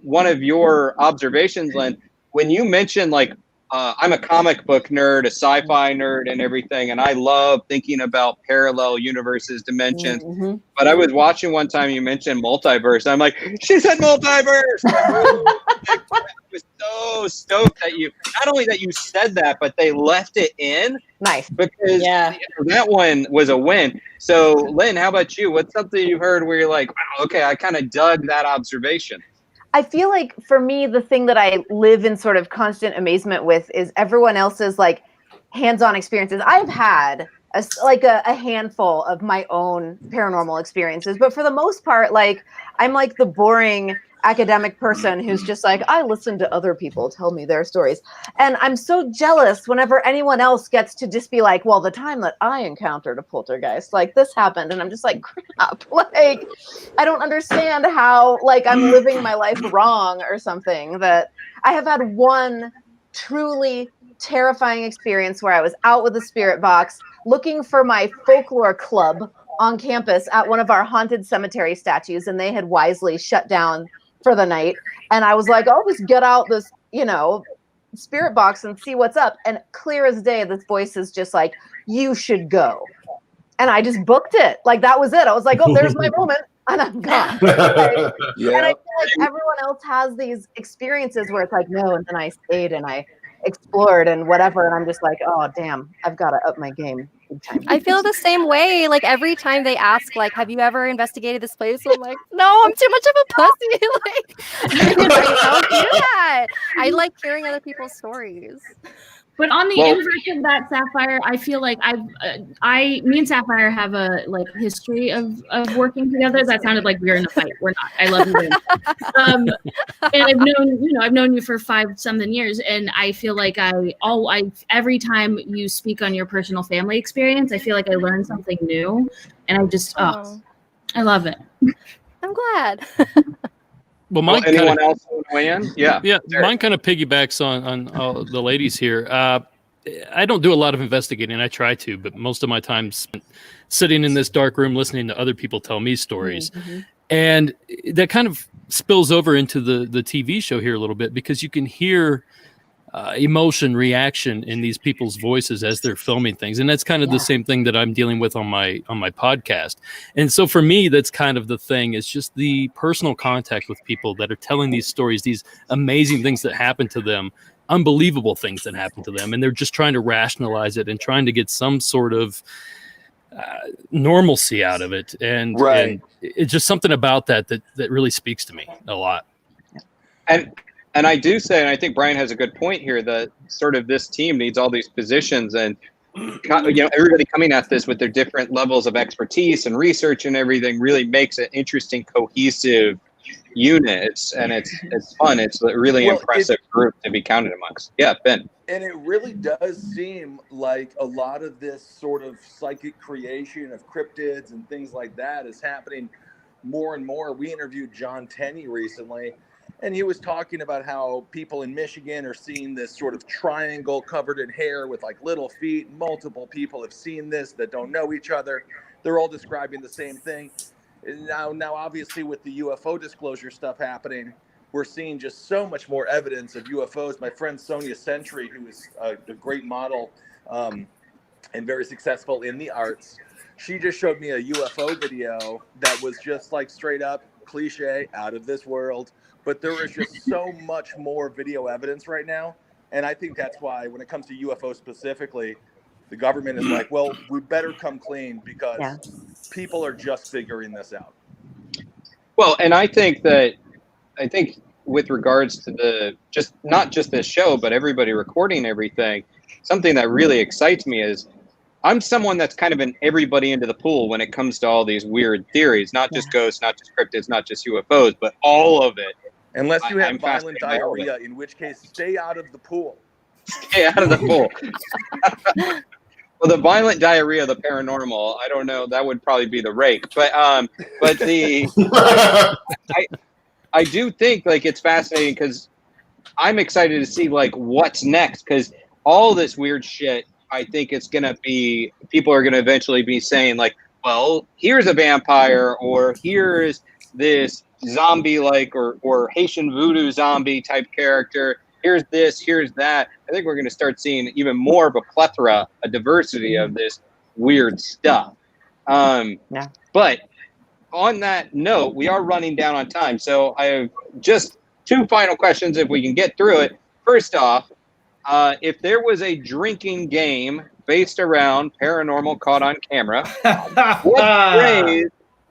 one of your observations, Lynne. When you mentioned I'm a comic book nerd, a sci-fi nerd, and everything, and I love thinking about parallel universes, dimensions. Mhm. But I was watching one time you mentioned multiverse. I'm like, she said multiverse. I was so stoked that you not only that you said that, but they left it in. Nice. Because that one was a win. So, Lynn, how about you? What's something you've heard where you're like, wow, okay, I kind of dug that observation? I feel like for me, the thing that I live in sort of constant amazement with is everyone else's like hands-on experiences. I've had a handful of my own paranormal experiences, but for the most part, like I'm like the boring academic person who's just like, I listen to other people tell me their stories. And I'm so jealous whenever anyone else gets to just be like, well, the time that I encountered a poltergeist, like this happened. And I'm just like, crap, like, I don't understand how, like, I'm living my life wrong or something. That I have had one truly terrifying experience where I was out with a spirit box looking for my folklore club on campus at one of our haunted cemetery statues, and they had wisely shut down for the night. And I was like, I'll just get out this, spirit box and see what's up. And clear as day, this voice is just like, you should go. And I just booked it. Like, that was it. I was like, oh, there's my moment. And I'm gone. Right? Yeah. And I feel like everyone else has these experiences where it's like, no, and then I stayed and I explored and whatever. And I'm just like, oh, damn, I've got to up my game. I feel the same way. Like every time they ask, like, have you ever investigated this place? I'm like, no, I'm too much of a pussy. Like, I don't do that. I like hearing other people's stories. But on the inverse of that, Sapphire, I feel like me and Sapphire have a history of working together. That sounded like we were in a fight. We're not. I love you. And I've known you for 5-something years, and I feel like every time you speak on your personal family experience, I feel like I learn something new, and I just I love it. I'm glad. Well, anyone else want to weigh in? Yeah. Mine kind of piggybacks on the ladies here. I don't do a lot of investigating. I try to, but most of my time spent sitting in this dark room listening to other people tell me stories. Mm-hmm. And that kind of spills over into the TV show here a little bit, because you can hear emotion, reaction in these people's voices as they're filming things. And that's kind of the same thing that I'm dealing with on my podcast. And so for me, that's kind of the thing. It's just the personal contact with people that are telling these stories, these amazing things that happen to them, unbelievable things that happen to them. And they're just trying to rationalize it and trying to get some sort of normalcy out of it. And it's just something about that really speaks to me a lot. And I do say, and I think Brian has a good point here, that sort of this team needs all these positions, and everybody coming at this with their different levels of expertise and research and everything really makes an interesting, cohesive unit. It's fun. It's a really impressive group to be counted amongst. Yeah, Ben. And it really does seem like a lot of this sort of psychic creation of cryptids and things like that is happening more and more. We interviewed John Tenney recently, and he was talking about how people in Michigan are seeing this sort of triangle covered in hair with like little feet. Multiple people have seen this that don't know each other. They're all describing the same thing. And now, obviously, with the UFO disclosure stuff happening, we're seeing just so much more evidence of UFOs. My friend Sonia Sentry, who is a great model and very successful in the arts, she just showed me a UFO video that was just like straight up cliche, out of this world. But there is just so much more video evidence right now. And I think that's why when it comes to UFO specifically, the government is like, well, we better come clean because people are just figuring this out. Well, and I think with regards to not just this show, but everybody recording everything, something that really excites me is I'm someone that's kind of an everybody into the pool when it comes to all these weird theories, not just ghosts, not just cryptids, not just UFOs, but all of it. Unless you have violent diarrhea, in which case, stay out of the pool. Stay out of the pool. Well, the violent diarrhea of the paranormal, I don't know. That would probably be the rake. But I do think like it's fascinating because I'm excited to see like what's next, because all this weird shit, I think it's going to be, people are going to eventually be saying like, well, here's a vampire, or here's this zombie-like or Haitian voodoo zombie type character, here's this, here's that. I think we're going to start seeing even more of a plethora, a diversity of this weird stuff. But on that note, we are running down on time. So I have just 2 final questions if we can get through it. First off, if there was a drinking game based around Paranormal Caught on Camera,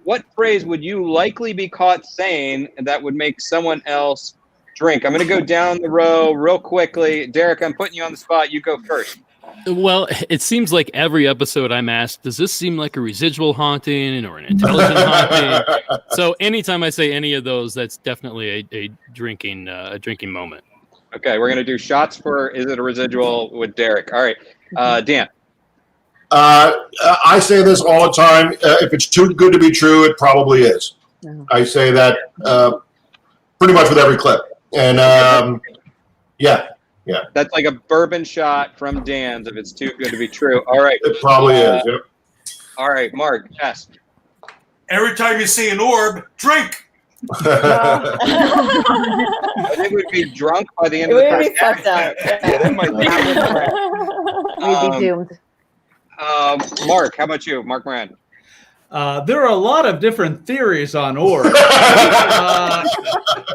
what phrase would you likely be caught saying that would make someone else drink? I'm going to go down the row real quickly. Derek, I'm putting you on the spot. You go first. Well, it seems like every episode I'm asked, does this seem like a residual haunting or an intelligent haunting? So anytime I say any of those, that's definitely a drinking moment. Okay, we're going to do shots for is it a residual with Derek. All right, Dan. I say this all the time. If it's too good to be true, it probably is. I say that pretty much with every clip. And yeah. That's like a bourbon shot from Dan's if it's too good to be true. All right. It probably is, yep. All right, Mark, yes. Every time you see an orb, drink. I think we'd be drunk by the end of the It would be fucked up. Yeah, that might We'd be doomed. Mark, how about you? Mark Moran. There are a lot of different theories on orbs.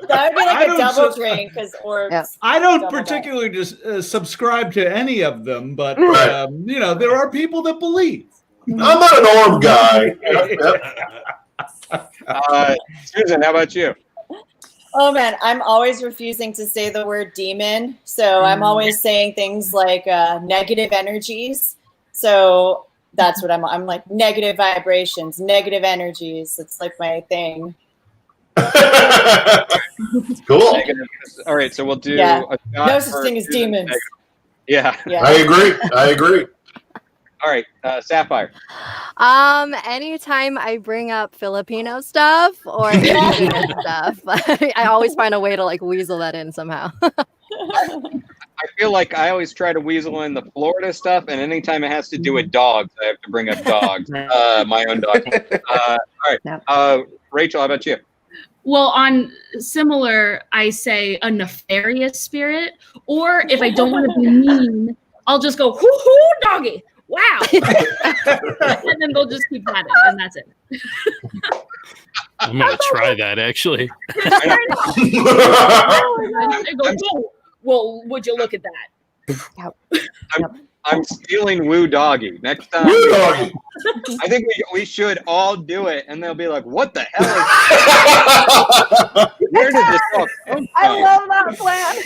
That would be like a double drink because orbs. I don't particularly subscribe to any of them, but there are people that believe. I'm not an orb guy. Susan, how about you? Oh man, I'm always refusing to say the word demon. So I'm always saying things like negative energies. So that's what I'm like, negative vibrations, negative energies. It's like my thing. Cool. All right, so we'll do no such thing as demons. Yeah. I agree. All right, Sapphire. Anytime I bring up Filipino stuff or Indian stuff, I always find a way to like weasel that in somehow. I feel like I always try to weasel in the Florida stuff, and anytime it has to do with dogs, I have to bring up dogs, my own dog. All right, Rachel, how about you? Well, on similar, I say a nefarious spirit, or if I don't want to be mean, I'll just go, hoo-hoo, doggy. Wow. And then they'll just keep at it, and that's it. I'm going to try that, actually. I go, oh, well, would you look at that? I'm stealing Woo Doggy. Next time. Woo Doggy. I think we should all do it, and they'll be like, what the hell is Where did this all come from? I love that plan.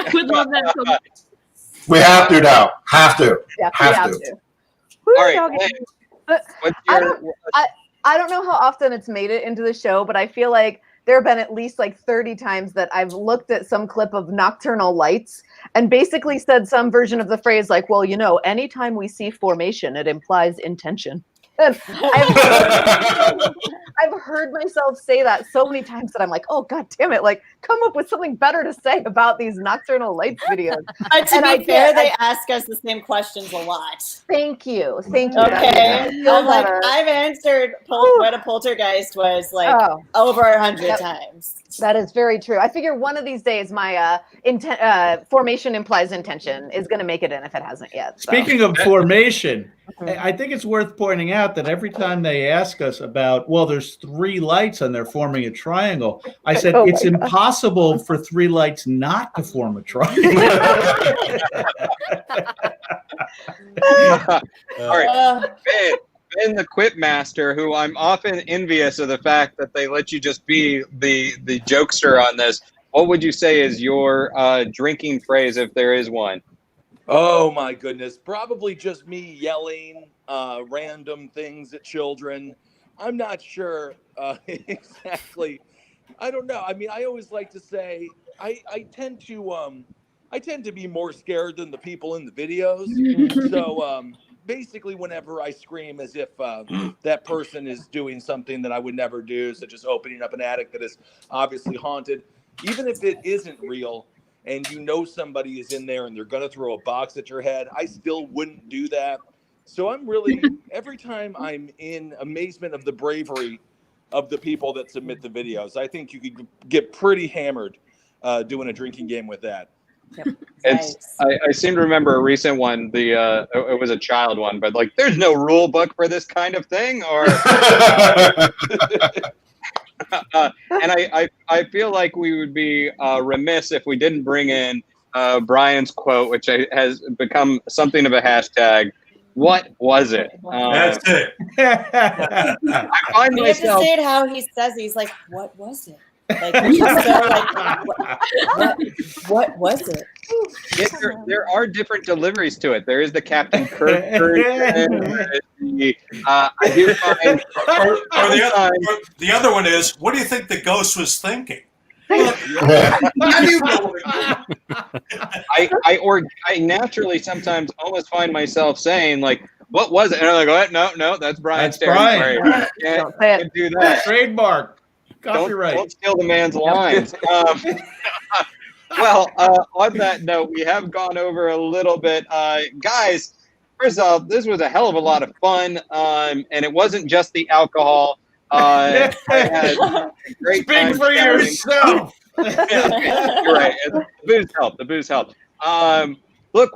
I would love that so much. We have to now. Have to. Yeah, have to. All right. I don't know how often it's made it into the show, but I feel like there have been at least like 30 times that I've looked at some clip of Nocturnal Lights and basically said some version of the phrase like, well, anytime we see formation, it implies intention. And I've heard myself say that so many times that I'm like, oh, God damn it. Like, come up with something better to say about these Nocturnal Lights videos. To be fair, they ask us the same questions a lot. Thank you. Okay. I'm like, I've answered what a poltergeist was like over 100 times. That is very true. I figure one of these days my formation implies intention is going to make it in if it hasn't yet. So. Speaking of formation, I think it's worth pointing out that every time they ask us about, well, there's 3 lights and they're forming a triangle, I said it's impossible for 3 lights not to form a triangle. All right. Ben, the Quip Master, who I'm often envious of the fact that they let you just be the jokester on this. What would you say is your drinking phrase, if there is one? Oh my goodness, probably just me yelling random things at children. I'm not sure exactly. I don't know. I mean, I always like to say I tend to be more scared than the people in the videos. So basically, whenever I scream as if that person is doing something that I would never do, such as opening up an attic that is obviously haunted, even if it isn't real, and somebody is in there and they're going to throw a box at your head, I still wouldn't do that. So I'm really, every time I'm in amazement of the bravery of the people that submit the videos, I think you could get pretty hammered doing a drinking game with that. I seem to remember a recent one. It was a child one, but like, there's no rule book for this kind of thing, or. And I feel like we would be remiss if we didn't bring in Brian's quote, which has become something of a hashtag. What was it? That's it. I find You have to myself. say it how he says it. He's like, what was it? Like, he's just so like, what was it? There are different deliveries to it. There is the Captain Kirk version. I do find. The other one is, what do you think the ghost was thinking? How do you know? I naturally sometimes almost find myself saying like, "What was it?" And I'm like, "What? No, that's Brian's Brian. territory. Can't do that. Trademark. Copyright. Don't steal the man's lines." Well, on that note, we have gone over a little bit, guys. First off, this was a hell of a lot of fun, and it wasn't just the alcohol. I had a great time. Speak for yourself. You're right. The booze helped. Look,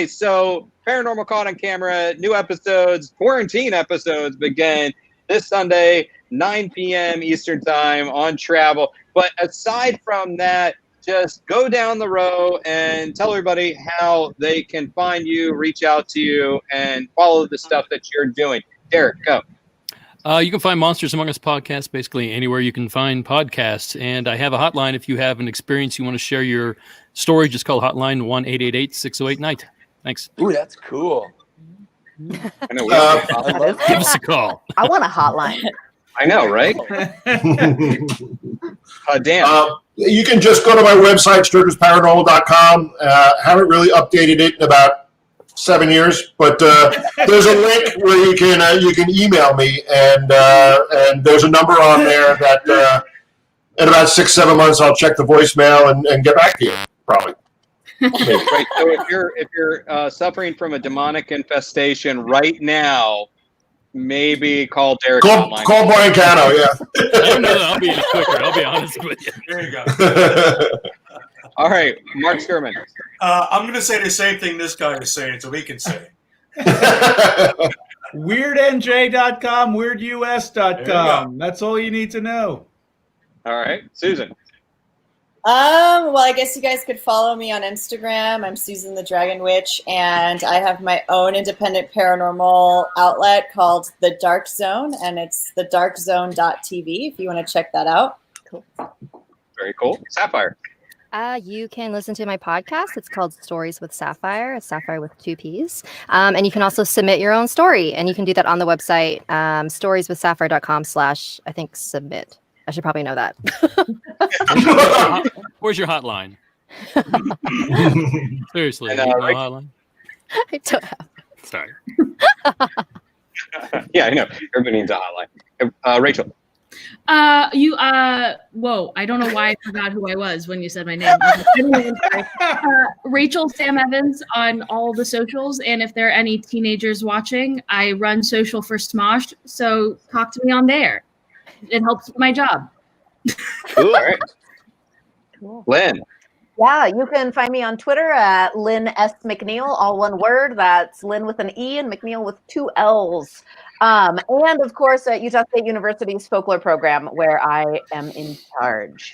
so Paranormal Caught on Camera, new episodes, quarantine episodes begin this Sunday, 9 p.m. Eastern Time on Travel. But aside from that, just go down the row and tell everybody how they can find you, reach out to you, and follow the stuff that you're doing. Derek, go. You can find Monsters Among Us podcast basically anywhere you can find podcasts. And I have a hotline if you have an experience you want to share your story. Just call hotline 1-888-608-NIGHT. Thanks. Ooh, that's cool. I know, give us a call. I want a hotline. I know, right? Dan. You can just go to my website, sturgesparanormal.com. Haven't really updated it in about 7 years, but there's a link where you can email me, and there's a number on there that in about 6-7 months I'll check the voicemail and get back to you, probably. Right. So if you're suffering from a demonic infestation right now, maybe call Derek. Call Brian Cano, yeah. I don't know that I'll be any quicker. I'll be honest with you. There you go. All right, Mark Sceurman. I'm going to say the same thing this guy is saying, so he can say. WeirdNJ.com, WeirdUS.com. That's all you need to know. All right, Susan. Well, I guess you guys could follow me on Instagram. I'm Susan the Dragon Witch, and I have my own independent paranormal outlet called The Dark Zone, and it's thedarkzone.tv if you want to check that out. Cool. Very cool. Sapphire. You can listen to my podcast. It's called Stories with Sapphire. It's Sapphire with 2 P's. And you can also submit your own story. And you can do that on the website, storieswithsapphire.com/ I think submit. I should probably know that. Where's your hotline? Seriously, And, you know hotline? I don't have. Sorry. Yeah, I know. Everybody needs a hotline. Rachel. Whoa, I don't know why I forgot who I was when you said my name. Anyway, Rachel Sam Evans on all the socials, and if there are any teenagers watching, I run social for Smosh, so talk to me on there. It helps with my job. Cool. All right. Cool. Lynne. Yeah, you can find me on Twitter at Lynne S. McNeil, all one word. That's Lynne with an E and McNeil with 2 L's. And of course, at Utah State University's folklore program, where I am in charge.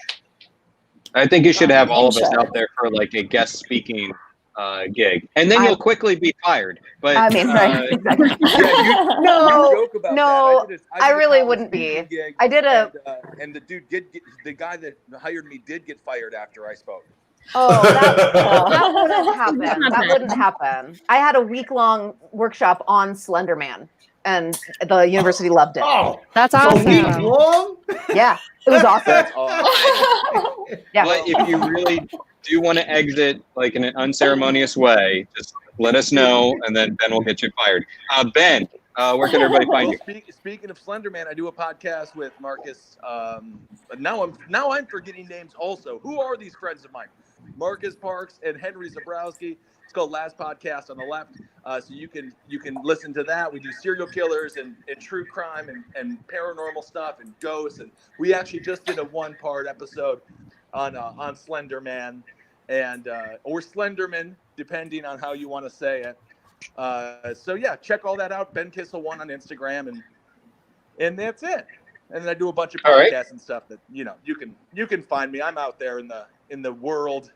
I think you should have all of us out there for like a guest speaking gig, and then you'll quickly be fired. But I mean, right? Exactly. You joke about no, that. I did a really college wouldn't be. speaking gig, I did a. and the dude the guy that hired me did get fired after I spoke. Oh, that wouldn't happen. That wouldn't happen. I had a week-long workshop on Slender Man, and the university loved it. Oh, That's a awesome. week long? Yeah, it was awesome. That's awesome. Yeah. But if you really do want to exit like in an unceremonious way, just let us know, and then Ben will get you fired. Ben, where can everybody find you? Speaking of Slender Man, I do a podcast with Marcus. But now I'm forgetting names also. Who are these friends of mine? Marcus Parks and Henry Zabrowski. It's called Last Podcast on the Left. So you can listen to that. We do serial killers and true crime and paranormal stuff and ghosts. And we actually just did a 1-part episode on Slender Man. and or Slenderman, depending on how you want to say it. So yeah, check all that out. Ben Kissel 1 on Instagram, and that's it. And then I do a bunch of podcasts and stuff that you can find me. I'm out there in the world.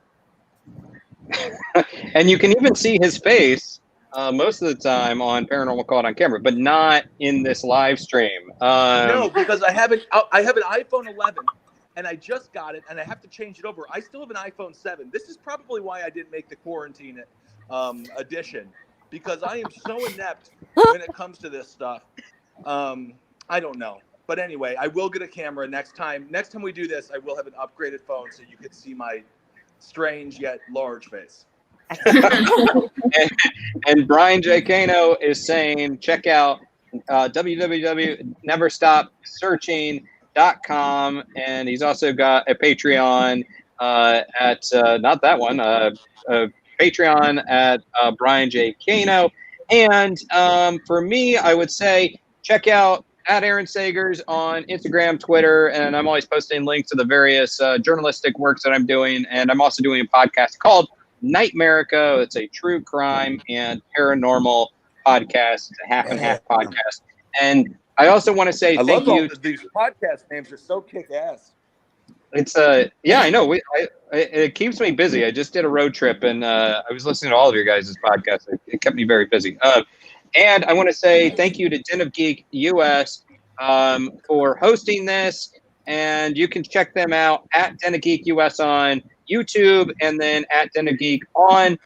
And you can even see his face most of the time on Paranormal Caught on camera, but not in this live stream. No, because I have an iPhone 11, and I just got it, and I have to change it over. I still have an iPhone 7. This is probably why I didn't make the quarantine edition, because I am so inept when it comes to this stuff. I don't know. But anyway, I will get a camera next time. Next time we do this, I will have an upgraded phone so you can see my strange yet large face. and Brian J. Cano is saying, check out www.neverstopsearching.com, and he's also got a Patreon at not that one, Patreon at Brian J. Cano. And for me, I would say check out at Aaron Sagers on Instagram, Twitter, and I'm always posting links to the various journalistic works that I'm doing. And I'm also doing a podcast called Nightmarica. It's a true crime and paranormal podcast. It's a half and half podcast. And I also want to say thank you. These podcast names are so kick-ass. It's yeah, I know. It keeps me busy. I just did a road trip, and I was listening to all of your guys' podcasts. It kept me very busy. And I want to say thank you to Den of Geek US for hosting this. And you can check them out at Den of Geek US on YouTube, and then at Den of Geek on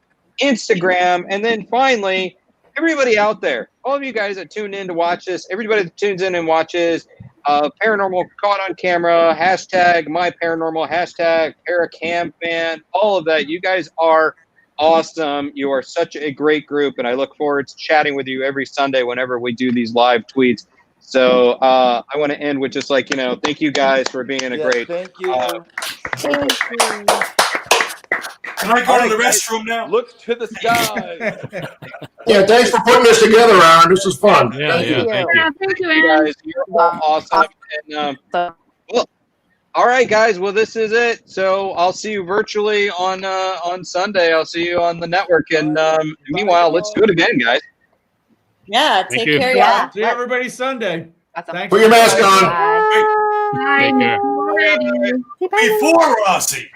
Instagram. And then finally, everybody out there, all of you guys that tune in to watch this, everybody that tunes in and watches Paranormal Caught on Camera, hashtag My Paranormal, hashtag ParaCamFan, all of that. You guys are awesome. You are such a great group, and I look forward to chatting with you every Sunday whenever we do these live tweets. So I want to end with just thank you guys for being a great. Thank you. Thank you. Can I go to the restroom now? Look to the sky. Yeah, thanks for putting this together, Aaron. This was fun. Yeah, Thank you. thank you. Yeah, thank you, You Aaron. guys, you're all awesome. And well, all right, guys. Well, this is it. So I'll see you virtually on Sunday. I'll see you on the network. And meanwhile, let's do it again, guys. Yeah, Thank take you. care, Yeah. y'all. See everybody Sunday. Awesome. Thanks. Put your mask on. Bye. Bye. Take care. Alrighty. Before Rossi.